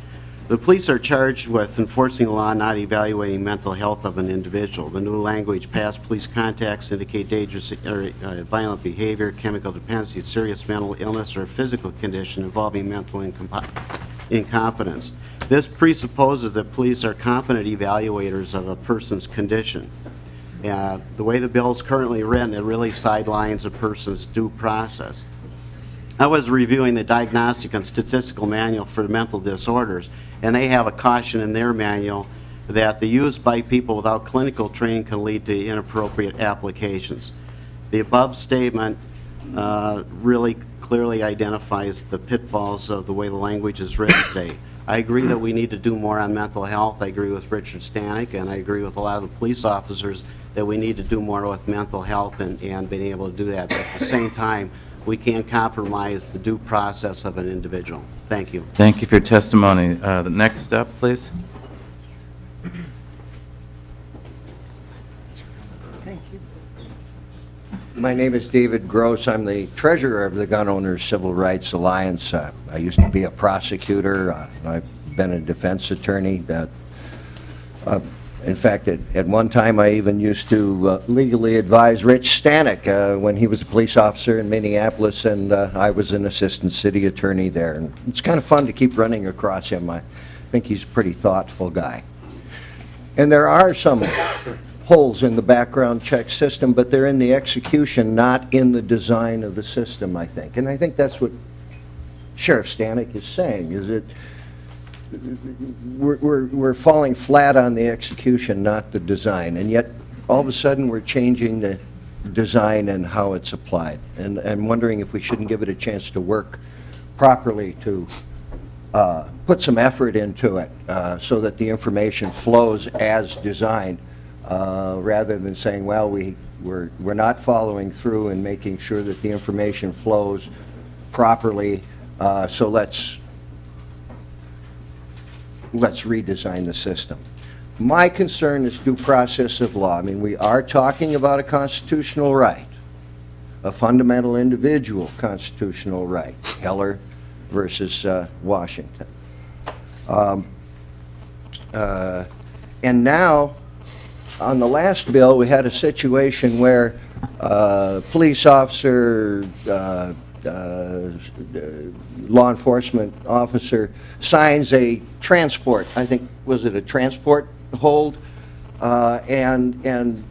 The police are charged with enforcing the law, not evaluating mental health of an individual. The new language, past police contacts indicate dangerous or violent behavior, chemical dependency, serious mental illness, or physical condition involving mental incompetence. This presupposes that police are competent evaluators of a person's condition. The way the bill is currently written, it really sidelines a person's due process. I was reviewing the Diagnostic and Statistical Manual for Mental Disorders, and they have a caution in their manual that the use by people without clinical training can lead to inappropriate applications. The above statement really clearly identifies the pitfalls of the way the language is written today. I agree that we need to do more on mental health. I agree with Richard Stanek, and I agree with a lot of the police officers that we need to do more with mental health and being able to do that. But at the same time, we can't compromise the due process of an individual. Thank you. Thank you for your testimony. The next step, please. Thank you. My name is David Gross. I'm the treasurer of the Gun Owners Civil Rights Alliance. I used to be a prosecutor. I've been a defense attorney. In fact, at one time, I even used to legally advise Rich Stanek when he was a police officer in Minneapolis, and I was an assistant city attorney there. And it's kind of fun to keep running across him. I think he's a pretty thoughtful guy. And there are some holes in the background check system, but they're in the execution, not in the design of the system, I think. And I think that's what Sheriff Stanek is saying, is that we're falling flat on the execution, not the design, and yet all of a sudden we're changing the design and how it's applied. And I'm wondering if we shouldn't give it a chance to work properly, to put some effort into it so that the information flows as designed, rather than saying, well, we're not following through and making sure that the information flows properly, so let's redesign the system. My concern is due process of law. I mean, we are talking about a constitutional right, a fundamental individual constitutional right, Heller versus Washington. And now, on the last bill, we had a situation where police officer, law enforcement officer signs a transport, I think, was it a transport hold, and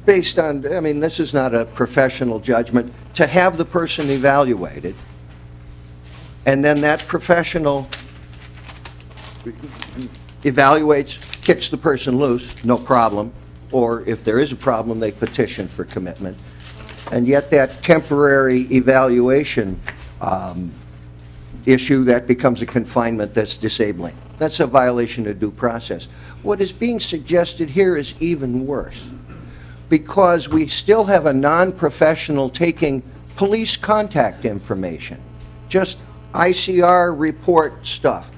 based on, I mean, this is not a professional judgment, to have the person evaluated, and then that professional evaluates, kicks the person loose, no problem, or if there is a problem, they petition for commitment. And yet that temporary evaluation issue, that becomes a confinement that's disabling. That's a violation of due process. What is being suggested here is even worse, because we still have a non-professional taking police contact information, just ICR report stuff.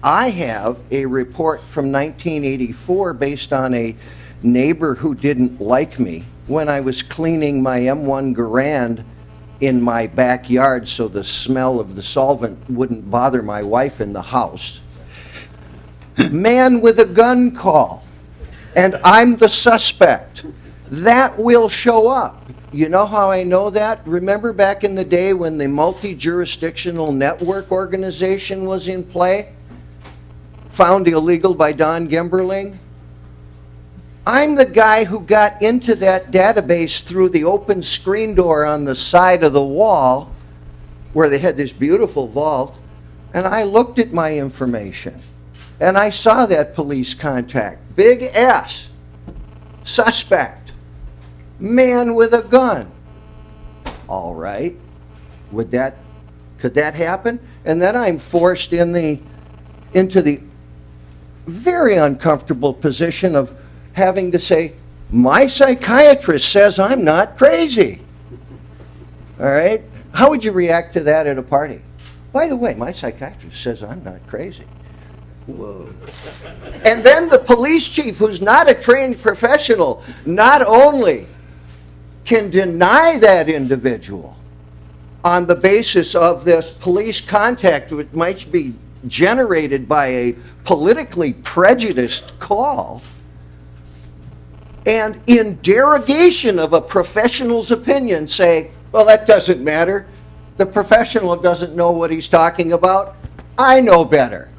I have a report from 1984 based on a neighbor who didn't like me when I was cleaning my M1 Garand in my backyard so the smell of the solvent wouldn't bother my wife in the house. Man with a gun call, and I'm the suspect. That will show up. You know how I know that? Remember back in the day when the multi-jurisdictional network organization was in play? Found illegal by Don Gimberling? I'm the guy who got into that database through the open screen door on the side of the wall where they had this beautiful vault, and I looked at my information, and I saw that police contact. Big S. Suspect. Man with a gun. All right. Could that happen? And then I'm forced into the very uncomfortable position of having to say, my psychiatrist says I'm not crazy. All right? How would you react to that at a party? By the way, my psychiatrist says I'm not crazy. Whoa. And then the police chief, who's not a trained professional, not only can deny that individual on the basis of this police contact, which might be generated by a politically prejudiced call, and in derogation of a professional's opinion say, well, that doesn't matter. The professional doesn't know what he's talking about. I know better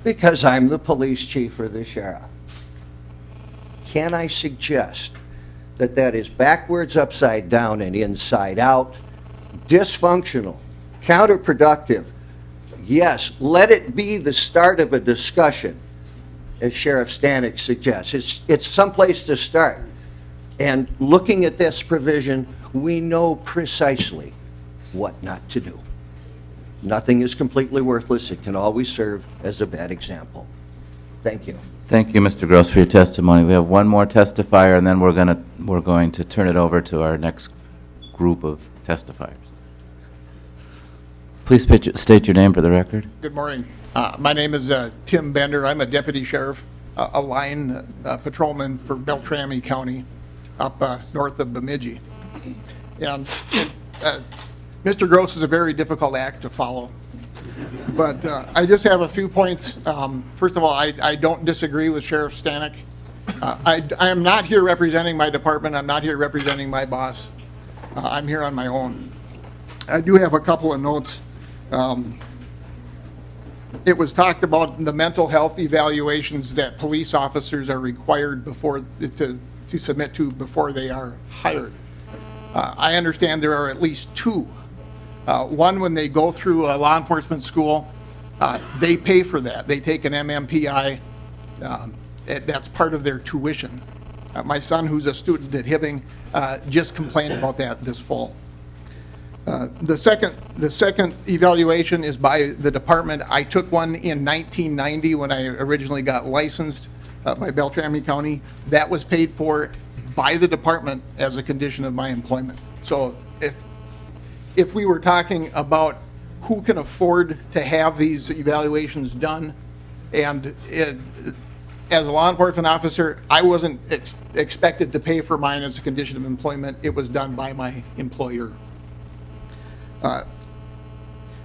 because I'm the police chief or the sheriff. Can I suggest that that is backwards, upside down, and inside out, dysfunctional, counterproductive? Yes, let it be the start of a discussion, as Sheriff Stanek suggests. It's someplace to start. And looking at this provision, we know precisely what not to do. Nothing is completely worthless. It can always serve as a bad example. Thank you. Thank you, Mr. Gross, for your testimony. We have one more testifier, and then we're going to turn it over to our next group of testifiers. Please state your name for the record. Good morning. My name is Tim Bender. I'm a deputy sheriff, a line patrolman for Beltrami County up north of Bemidji. And Mr. Gross is a very difficult act to follow. But I just have a few points. First of all, I don't disagree with Sheriff Stanek. I am not here representing my department. I'm not here representing my boss. I'm here on my own. I do have a couple of notes. It was talked about the mental health evaluations that police officers are required to submit to before they are hired. I understand there are at least two. One, when they go through a law enforcement school, they pay for that. They take an MMPI. That's part of their tuition. My son, who's a student at Hibbing, just complained about that this fall. The second evaluation is by the department. I took one in 1990 when I originally got licensed by Beltrami County. That was paid for by the department as a condition of my employment. So if we were talking about who can afford to have these evaluations done, and as a law enforcement officer, I wasn't expected to pay for mine as a condition of employment. It was done by my employer.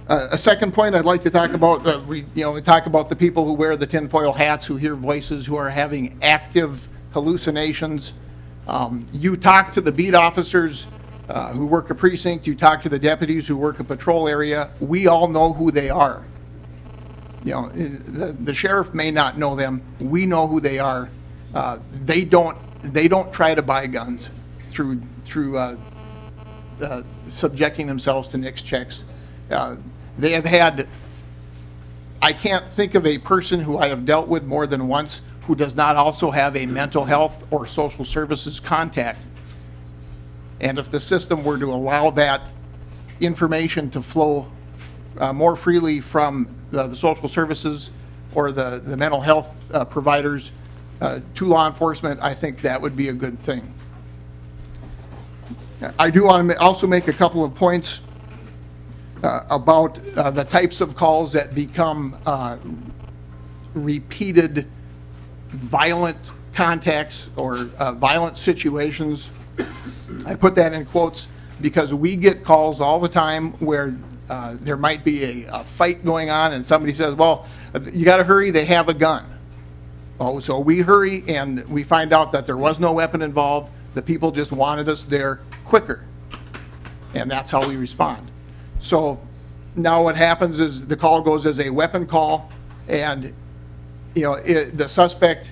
A second point I'd like to talk about, we talk about the people who wear the tinfoil hats, who hear voices, who are having active hallucinations. You talk to the beat officers who work a precinct, you talk to the deputies who work a patrol area, we all know who they are. The sheriff may not know them, we know who they are. They don't try to buy guns. through subjecting themselves to NICS checks. They have had, I can't think of a person who I have dealt with more than once who does not also have a mental health or social services contact. And if the system were to allow that information to flow more freely from the social services or the mental health providers to law enforcement, I think that would be a good thing. I do want to also make a couple of points about the types of calls that become repeated violent contacts or violent situations. I put that in quotes because we get calls all the time where there might be a fight going on and somebody says, well, you got to hurry, they have a gun. Oh, so we hurry and we find out that there was no weapon involved. The people just wanted us there quicker. And that's how we respond. So now what happens is the call goes as a weapon call, and the suspect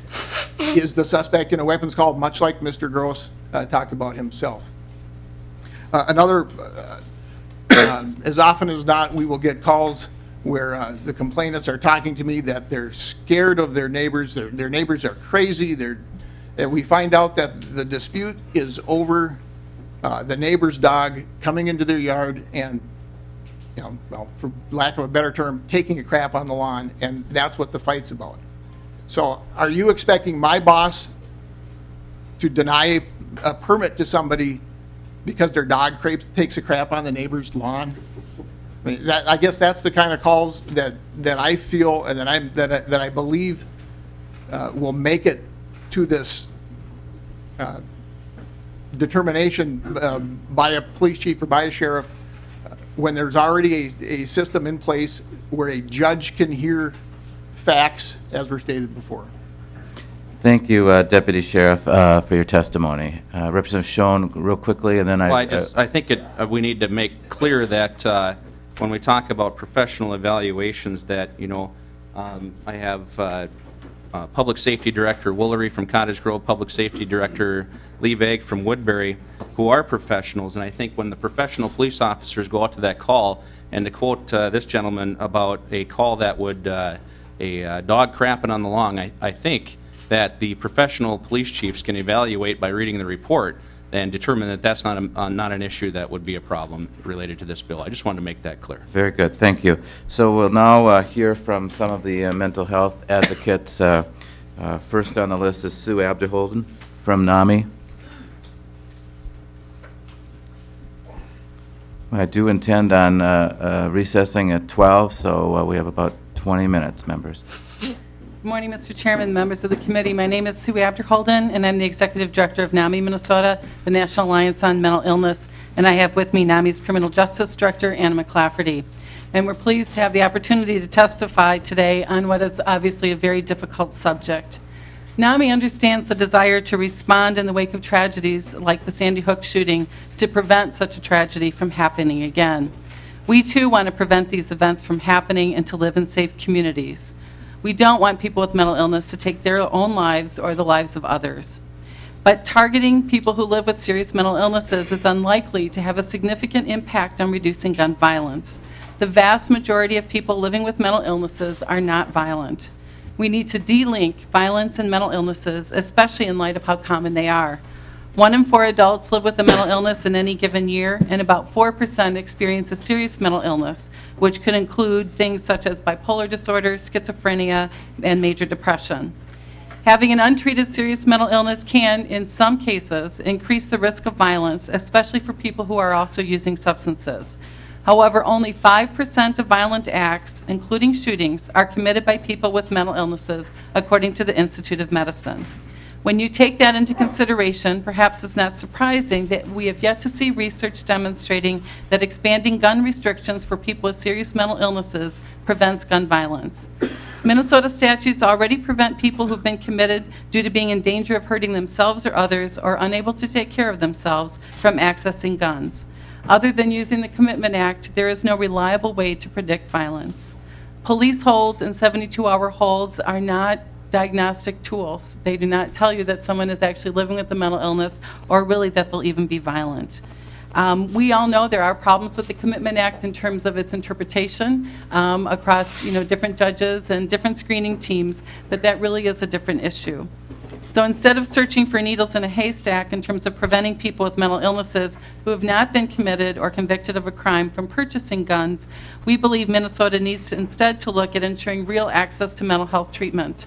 is the suspect in a weapons call, much like Mr. Gross talked about himself. As often as not, we will get calls where the complainants are talking to me that they're scared of their neighbors. Their neighbors are crazy. And we find out that the dispute is over the neighbor's dog coming into their yard and, well, for lack of a better term, taking a crap on the lawn, and that's what the fight's about. So are you expecting my boss to deny a permit to somebody because their dog takes a crap on the neighbor's lawn? I mean, I guess that's the kind of calls that I feel and that I believe will make it to this determination by a police chief or by a sheriff when there's already a system in place where a judge can hear facts as were stated before. Thank you, Deputy Sheriff, for your testimony. Representative Schoen, real quickly, and then I think we need to make clear that when we talk about professional evaluations that, I have Public Safety Director Woolery from Cottage Grove, Public Safety Director Lee Vague from Woodbury, who are professionals. And I think when the professional police officers go out to that call, and to quote this gentleman about a call that would, a dog crapping on the lawn, I think that the professional police chiefs can evaluate by reading the report and determine that that's not an issue that would be a problem related to this bill. I just wanted to make that clear. Very good, thank you. So we'll now hear from some of the mental health advocates. First on the list is Sue Abderholden from NAMI. I do intend on recessing at 12, so we have about 20 minutes, members. Good morning, Mr. Chairman, members of the committee. My name is Sue Abderholden, and I'm the Executive Director of NAMI Minnesota, the National Alliance on Mental Illness, and I have with me NAMI's Criminal Justice Director, Anna McClafferty. And we're pleased to have the opportunity to testify today on what is obviously a very difficult subject. NAMI understands the desire to respond in the wake of tragedies like the Sandy Hook shooting to prevent such a tragedy from happening again. We too want to prevent these events from happening and to live in safe communities. We don't want people with mental illness to take their own lives or the lives of others. But targeting people who live with serious mental illnesses is unlikely to have a significant impact on reducing gun violence. The vast majority of people living with mental illnesses are not violent. We need to de-link violence and mental illnesses, especially in light of how common they are. 1 in 4 adults live with a mental illness in any given year, and about 4% experience a serious mental illness, which could include things such as bipolar disorder, schizophrenia, and major depression. Having an untreated serious mental illness can, in some cases, increase the risk of violence, especially for people who are also using substances. However, only 5% of violent acts, including shootings, are committed by people with mental illnesses, according to the Institute of Medicine. When you take that into consideration, perhaps it's not surprising that we have yet to see research demonstrating that expanding gun restrictions for people with serious mental illnesses prevents gun violence. Minnesota statutes already prevent people who've been committed due to being in danger of hurting themselves or others or unable to take care of themselves from accessing guns. Other than using the Commitment Act, there is no reliable way to predict violence. Police holds and 72-hour holds are not diagnostic tools. They do not tell you that someone is actually living with a mental illness or really that they'll even be violent. We all know there are problems with the Commitment Act in terms of its interpretation across different judges and different screening teams, but that really is a different issue. So instead of searching for needles in a haystack in terms of preventing people with mental illnesses who have not been committed or convicted of a crime from purchasing guns, we believe Minnesota needs to instead to look at ensuring real access to mental health treatment.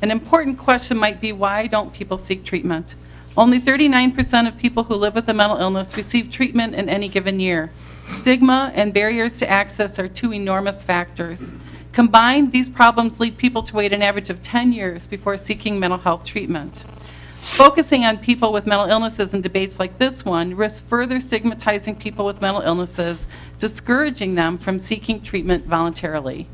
An important question might be, why don't people seek treatment? Only 39% of people who live with a mental illness receive treatment in any given year. Stigma and barriers to access are two enormous factors. Combined, these problems lead people to wait an average of 10 years before seeking mental health treatment. Focusing on people with mental illnesses in debates like this one risks further stigmatizing people with mental illnesses, discouraging them from seeking treatment voluntarily.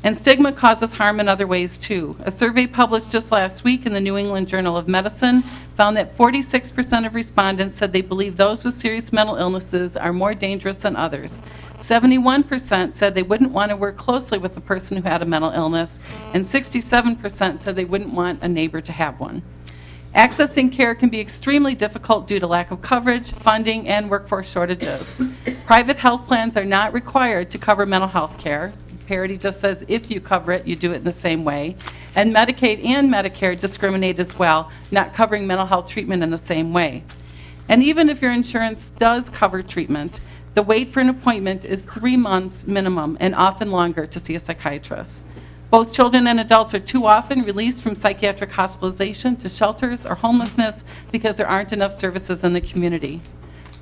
And stigma causes harm in other ways, too. A survey published just last week in the New England Journal of Medicine found that 46% of respondents said they believe those with serious mental illnesses are more dangerous than others. 71% said they wouldn't want to work closely with a person who had a mental illness, and 67% said they wouldn't want a neighbor to have one. Accessing care can be extremely difficult due to lack of coverage, funding, and workforce shortages. Private health plans are not required to cover mental health care. Parity just says if you cover it, you do it in the same way. And Medicaid and Medicare discriminate as well, not covering mental health treatment in the same way. And even if your insurance does cover treatment, the wait for an appointment is 3 months minimum and often longer to see a psychiatrist. Both children and adults are too often released from psychiatric hospitalization to shelters or homelessness because there aren't enough services in the community.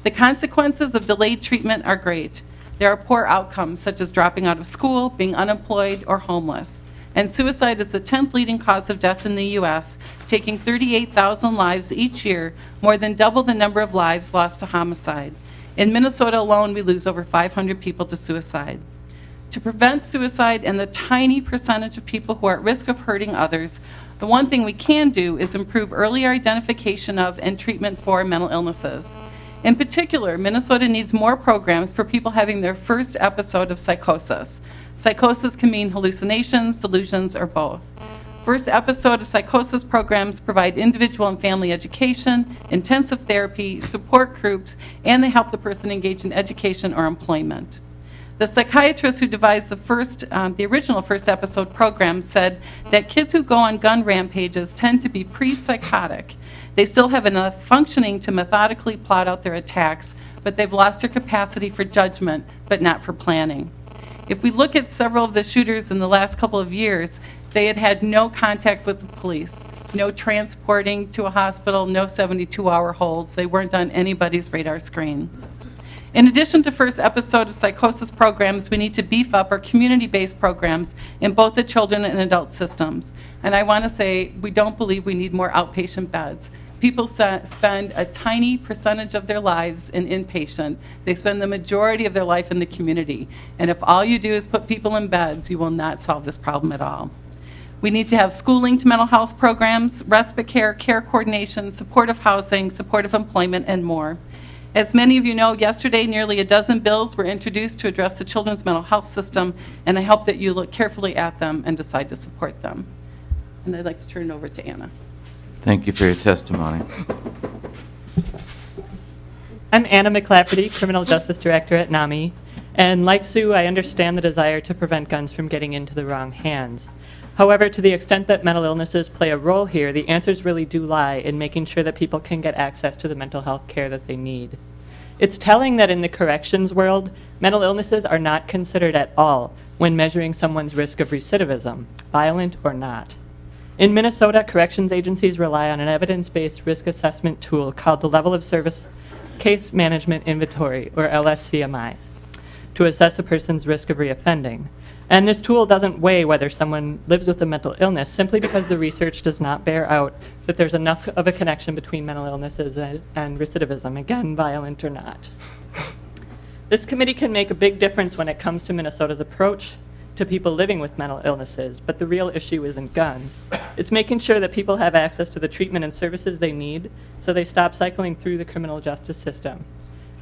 The consequences of delayed treatment are great. There are poor outcomes, such as dropping out of school, being unemployed, or homeless. And suicide is the 10th leading cause of death in the U.S., taking 38,000 lives each year, more than double the number of lives lost to homicide. In Minnesota alone, we lose over 500 people to suicide. To prevent suicide and the tiny percentage of people who are at risk of hurting others, the one thing we can do is improve earlier identification of and treatment for mental illnesses. In particular, Minnesota needs more programs for people having their first episode of psychosis. Psychosis can mean hallucinations, delusions, or both. First episode of psychosis programs provide individual and family education, intensive therapy, support groups, and they help the person engage in education or employment. The psychiatrist who devised the original first episode program said that kids who go on gun rampages tend to be pre-psychotic. They still have enough functioning to methodically plot out their attacks, but they've lost their capacity for judgment, but not for planning. If we look at several of the shooters in the last couple of years, they had had no contact with the police, no transporting to a hospital, no 72-hour holds. They weren't on anybody's radar screen. In addition to first episode of psychosis programs, we need to beef up our community-based programs in both the children and adult systems. And I want to say, we don't believe we need more outpatient beds. People spend a tiny percentage of their lives in inpatient. They spend the majority of their life in the community. And if all you do is put people in beds, you will not solve this problem at all. We need to have schooling to mental health programs, respite care, care coordination, supportive housing, supportive employment, and more. As many of you know, yesterday nearly a dozen bills were introduced to address the children's mental health system, and I hope that you look carefully at them and decide to support them. And I'd like to turn it over to Anna. Thank you for your testimony. I'm Anna McClafferty, Criminal Justice Director at NAMI, and like Sue, I understand the desire to prevent guns from getting into the wrong hands. However, to the extent that mental illnesses play a role here, the answers really do lie in making sure that people can get access to the mental health care that they need. It's telling that in the corrections world, mental illnesses are not considered at all when measuring someone's risk of recidivism, violent or not. In Minnesota, corrections agencies rely on an evidence-based risk assessment tool called the Level of Service Case Management Inventory, or LSCMI, to assess a person's risk of reoffending. And this tool doesn't weigh whether someone lives with a mental illness simply because the research does not bear out that there's enough of a connection between mental illnesses and recidivism, again, violent or not. This committee can make a big difference when it comes to Minnesota's approach to people living with mental illnesses, but the real issue isn't guns. It's making sure that people have access to the treatment and services they need so they stop cycling through the criminal justice system.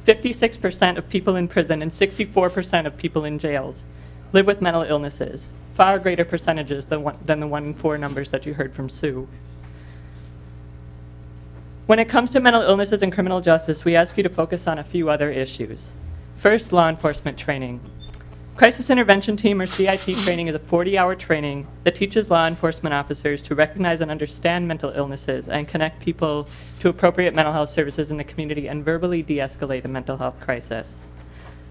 56% of people in prison and 64% of people in jails live with mental illnesses, far greater percentages than the 1 in 4 numbers that you heard from Sue. When it comes to mental illnesses and criminal justice, we ask you to focus on a few other issues. First, law enforcement training. Crisis Intervention Team, or CIT training, is a 40-hour training that teaches law enforcement officers to recognize and understand mental illnesses and connect people to appropriate mental health services in the community and verbally de-escalate a mental health crisis.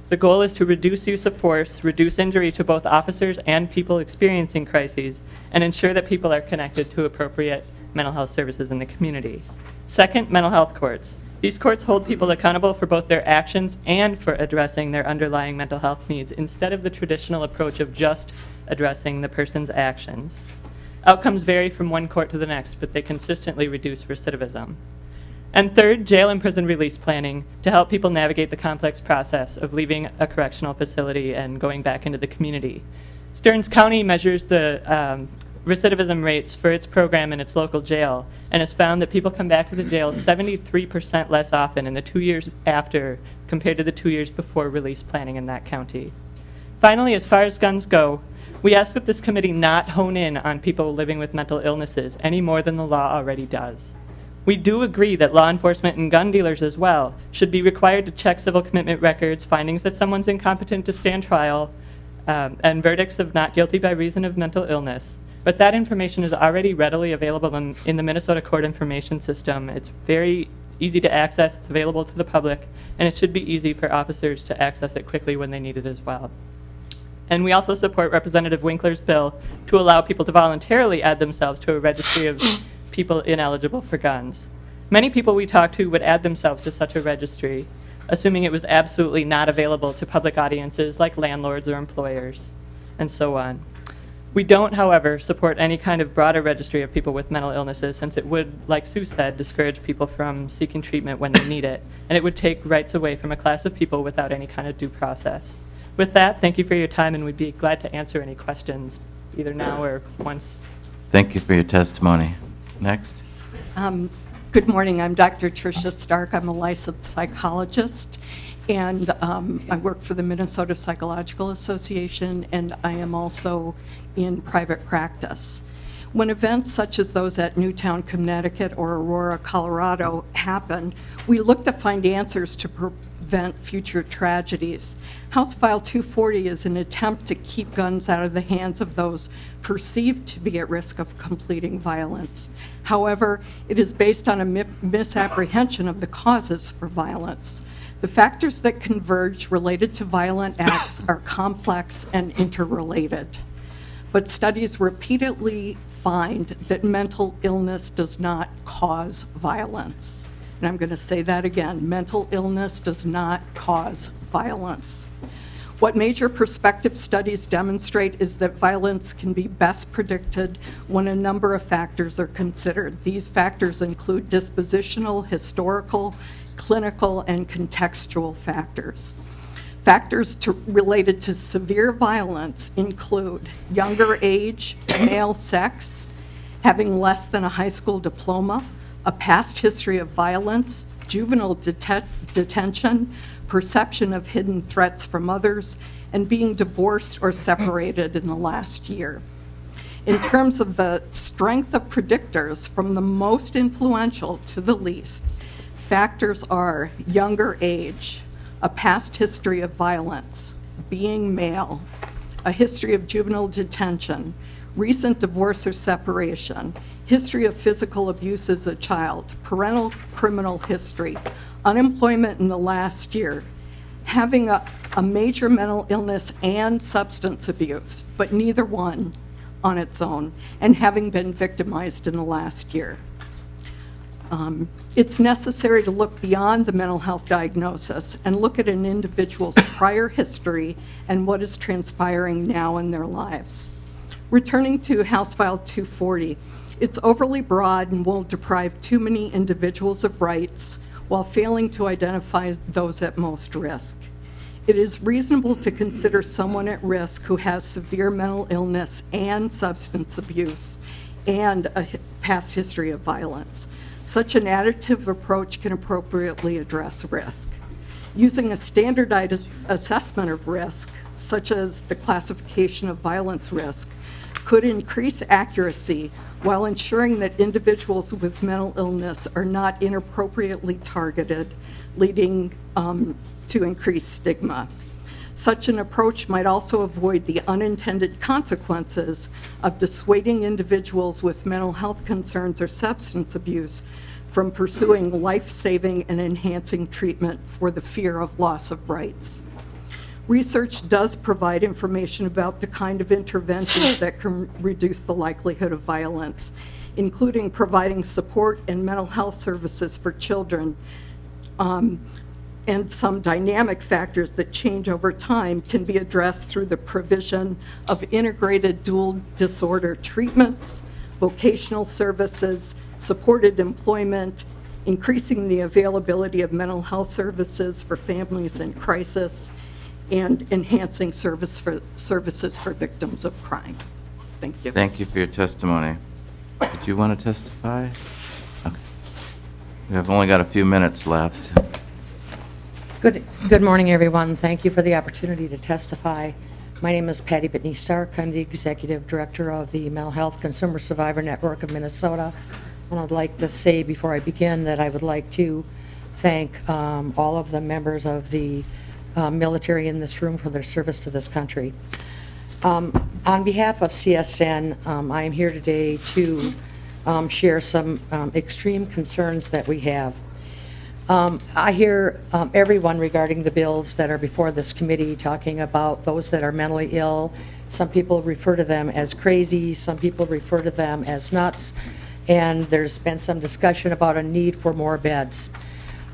The goal is to reduce use of force, reduce injury to both officers and people experiencing crises, and ensure that people are connected to appropriate mental health services in the community. Second, mental health courts. These courts hold people accountable for both their actions and for addressing their underlying mental health needs instead of the traditional approach of just addressing the person's actions. Outcomes vary from one court to the next, but they consistently reduce recidivism. And third, jail and prison release planning to help people navigate the complex process of leaving a correctional facility and going back into the community. Stearns County measures the recidivism rates for its program in its local jail and has found that people come back to the jail 73% less often in the 2 years after compared to the 2 years before release planning in that county. Finally, as far as guns go, we ask that this committee not hone in on people living with mental illnesses any more than the law already does. We do agree that law enforcement and gun dealers as well should be required to check civil commitment records, findings that someone's incompetent to stand trial, and verdicts of not guilty by reason of mental illness. But that information is already readily available in the Minnesota Court Information System. It's very easy to access, it's available to the public, and it should be easy for officers to access it quickly when they need it as well. And we also support Representative Winkler's bill to allow people to voluntarily add themselves to a registry of people ineligible for guns. Many people we talk to would add themselves to such a registry, assuming it was absolutely not available to public audiences like landlords or employers, and so on. We don't, however, support any kind of broader registry of people with mental illnesses, since it would, like Sue said, discourage people from seeking treatment when they need it, and it would take rights away from a class of people without any kind of due process. With that, thank you for your time, and we'd be glad to answer any questions, either now or once. Thank you for your testimony. Next. Good morning. I'm Dr. Tricia Stark. I'm a licensed psychologist, and I work for the Minnesota Psychological Association, and I am also in private practice. When events such as those at Newtown, Connecticut, or Aurora, Colorado happen, we look to find answers to prevent future tragedies. House File 240 is an attempt to keep guns out of the hands of those perceived to be at risk of completing violence. However, it is based on a misapprehension of the causes for violence. The factors that converge related to violent acts are complex and interrelated. But studies repeatedly find that mental illness does not cause violence. And I'm going to say that again, mental illness does not cause violence. What major prospective studies demonstrate is that violence can be best predicted when a number of factors are considered. These factors include dispositional, historical, clinical, and contextual factors. Factors related to severe violence include younger age, male sex, having less than a high school diploma, a past history of violence, juvenile detention, perception of hidden threats from others, and being divorced or separated in the last year. In terms of the strength of predictors, from the most influential to the least, factors are younger age, a past history of violence, being male, a history of juvenile detention, recent divorce or separation, history of physical abuse as a child, parental criminal history, unemployment in the last year, having a major mental illness and substance abuse, but neither one on its own, and having been victimized in the last year. It's necessary to look beyond the mental health diagnosis and look at an individual's prior history and what is transpiring now in their lives. Returning to House File 240, it's overly broad and will deprive too many individuals of rights while failing to identify those at most risk. It is reasonable to consider someone at risk who has severe mental illness and substance abuse and a past history of violence. Such an additive approach can appropriately address risk. Using a standardized assessment of risk, such as the classification of violence risk, could increase accuracy while ensuring that individuals with mental illness are not inappropriately targeted, leading to increased stigma. Such an approach might also avoid the unintended consequences of dissuading individuals with mental health concerns or substance abuse from pursuing life-saving and enhancing treatment for the fear of loss of rights. Research does provide information about the kind of interventions that can reduce the likelihood of violence, including providing support and mental health services for children, and some dynamic factors that change over time can be addressed through the provision of integrated dual disorder treatments, vocational services, supported employment, increasing the availability of mental health services for families in crisis, and enhancing services for victims of crime. Thank you. Thank you for your testimony. Did you want to testify? Okay. We have only got a few minutes left. Good morning, everyone. Thank you for the opportunity to testify. My name is Patty Bitney Stark. I'm the Executive Director of the Mental Health Consumer Survivor Network of Minnesota. And I'd like to say before I begin that I would like to thank all of the members of the military in this room for their service to this country. On behalf of CSN, I am here today to share some extreme concerns that we have. I hear everyone regarding the bills that are before this committee talking about those that are mentally ill. Some people refer to them as crazy, some people refer to them as nuts, and there's been some discussion about a need for more beds.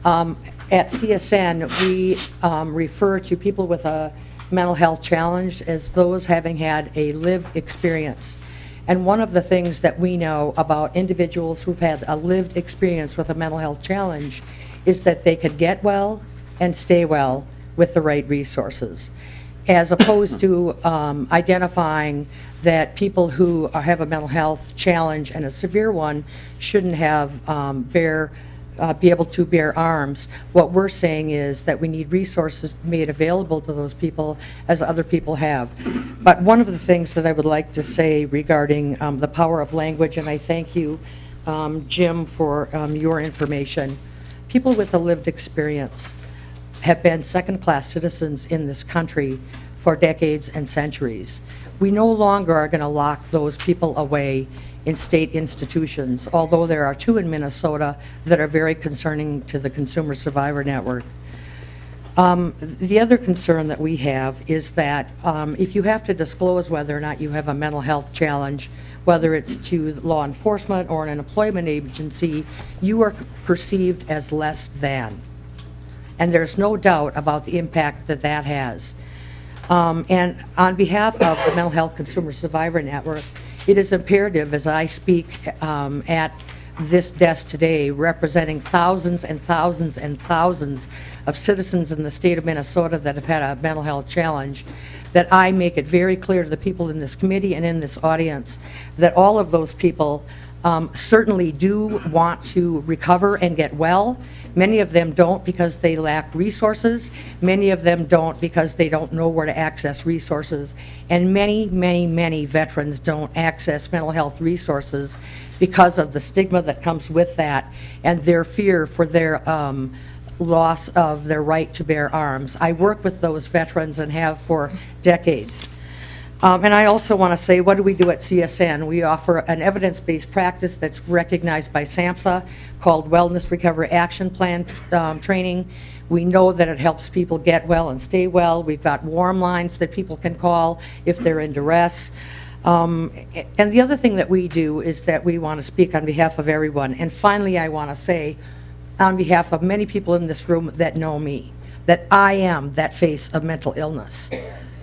At CSN, we refer to people with a mental health challenge as those having had a lived experience. And one of the things that we know about individuals who've had a lived experience with a mental health challenge is that they could get well and stay well with the right resources, as opposed to identifying that people who have a mental health challenge and a severe one shouldn't have be able to bear arms. What we're saying is that we need resources made available to those people as other people have. But one of the things that I would like to say regarding the power of language, and I thank you, Jim, for your information. People with a lived experience have been second-class citizens in this country for decades and centuries. We no longer are going to lock those people away in state institutions, although there are 2 in Minnesota that are very concerning to the Consumer Survivor Network. The other concern that we have is that if you have to disclose whether or not you have a mental health challenge, whether it's to law enforcement or an employment agency, you are perceived as less than. And there's no doubt about the impact that that has. And on behalf of the Mental Health Consumer Survivor Network, it is imperative as I speak at this desk today, representing thousands and thousands and thousands of citizens in the state of Minnesota that have had a mental health challenge, that I make it very clear to the people in this committee and in this audience that all of those people certainly do want to recover and get well. Many of them don't because they lack resources. Many of them don't because they don't know where to access resources. And many, many, many veterans don't access mental health resources because of the stigma that comes with that and their fear for their loss of their right to bear arms. I work with those veterans and have for decades. And I also want to say, what do we do at CSN? We offer an evidence-based practice that's recognized by SAMHSA called Wellness Recovery Action Plan training. We know that it helps people get well and stay well. We've got warm lines that people can call if they're in duress. And the other thing that we do is that we want to speak on behalf of everyone. And finally, I want to say, on behalf of many people in this room that know me, that I am that face of mental illness.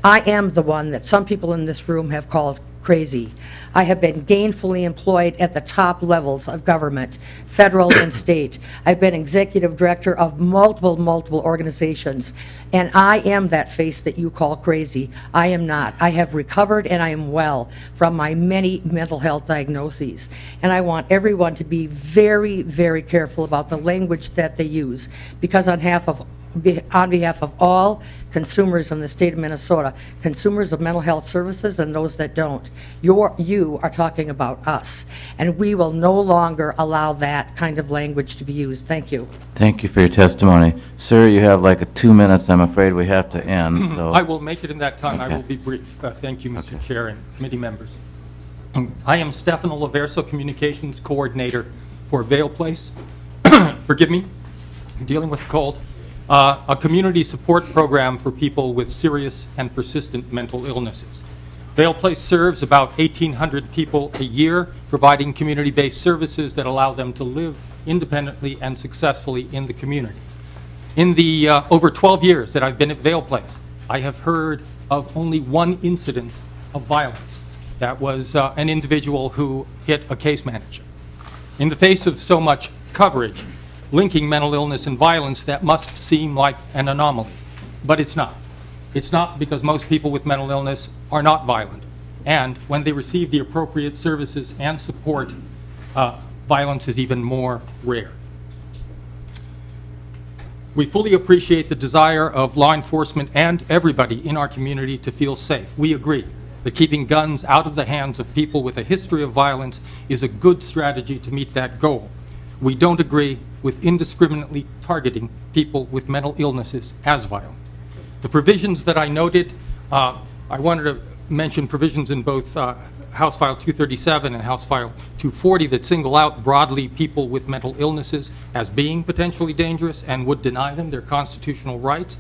I am the one that some people in this room have called crazy. I have been gainfully employed at the top levels of government, federal and state. I've been executive director of multiple organizations, and I am that face that you call crazy. I am not. I have recovered and I am well from my many mental health diagnoses. And I want everyone to be very, very careful about the language that they use, because on behalf of on behalf of all consumers in the state of Minnesota, consumers of mental health services and those that don't. You are talking about us, and we will no longer allow that kind of language to be used. Thank you. Thank you for your testimony. Sir, you have like 2 minutes. I'm afraid we have to end, so. I will make it in that time. I Okay. will be brief. Thank you, Mr. Chair and committee members. I am Stefano Laverso, Communications Coordinator for Vale Place. Forgive me, I'm dealing with a cold. A community support program for people with serious and persistent mental illnesses. Vale Place serves about 1,800 people a year, providing community-based services that allow them to live independently and successfully in the community. In the over 12 years that I've been at Vale Place, I have heard of only one incident of violence. That was an individual who hit a case manager. In the face of so much coverage linking mental illness and violence, that must seem like an anomaly, but it's not. It's not, because most people with mental illness are not violent, and when they receive the appropriate services and support, violence is even more rare. We fully appreciate the desire of law enforcement and everybody in our community to feel safe. We agree that keeping guns out of the hands of people with a history of violence is a good strategy to meet that goal. We don't agree with indiscriminately targeting people with mental illnesses as violent. The provisions that I noted, I wanted to mention provisions in both House File 237 and House File 240 that single out broadly people with mental illnesses as being potentially dangerous and would deny them their constitutional rights.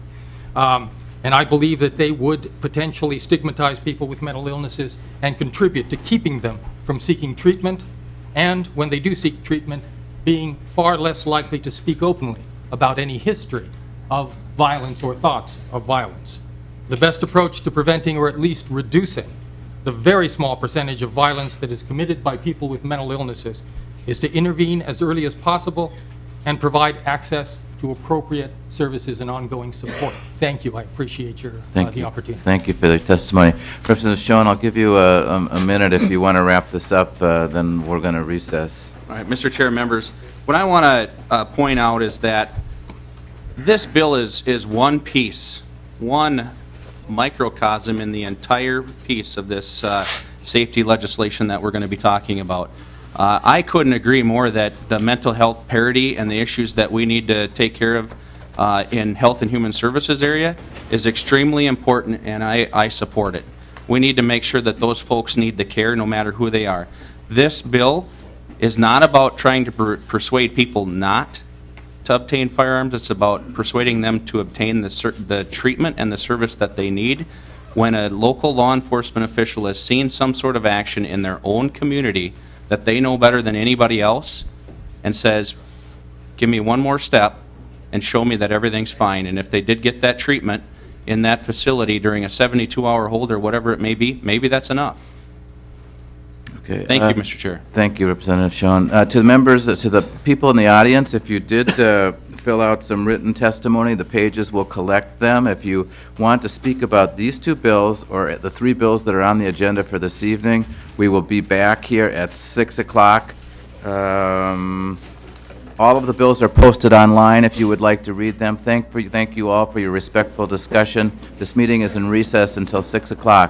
And I believe that they would potentially stigmatize people with mental illnesses and contribute to keeping them from seeking treatment, and when they do seek treatment, being far less likely to speak openly about any history of violence or thoughts of violence. The best approach to preventing or at least reducing the very small percentage of violence that is committed by people with mental illnesses is to intervene as early as possible and provide access to appropriate services and ongoing support. Thank you. I appreciate the opportunity. Thank you for the testimony. Representative Schoen, I'll give you a minute if you want to wrap this up, then we're going to recess. All right, Mr. Chair, members, what I want to point out is that this bill is one piece, one microcosm in the entire piece of this safety legislation that we're going to be talking about. I couldn't agree more that the mental health parity and the issues that we need to take care of in Health and Human Services area is extremely important, and I support it. We need to make sure that those folks need the care no matter who they are. This bill is not about trying to persuade people not to obtain firearms. It's about persuading them to obtain the treatment and the service that they need. When a local law enforcement official has seen some sort of action in their own community that they know better than anybody else and says, give me one more step and show me that everything's fine. And if they did get that treatment in that facility during a 72-hour hold or whatever it may be, maybe that's enough. Okay. Thank you, Mr. Chair. Thank you, Representative Schoen. To the members, to the people in the audience, if you did fill out some written testimony, the pages will collect them. If you want to speak about these two bills or the three bills that are on the agenda for this evening, we will be back here at 6 o'clock. All of the bills are posted online if you would like to read them. Thank you all for your respectful discussion. This meeting is in recess until 6 o'clock.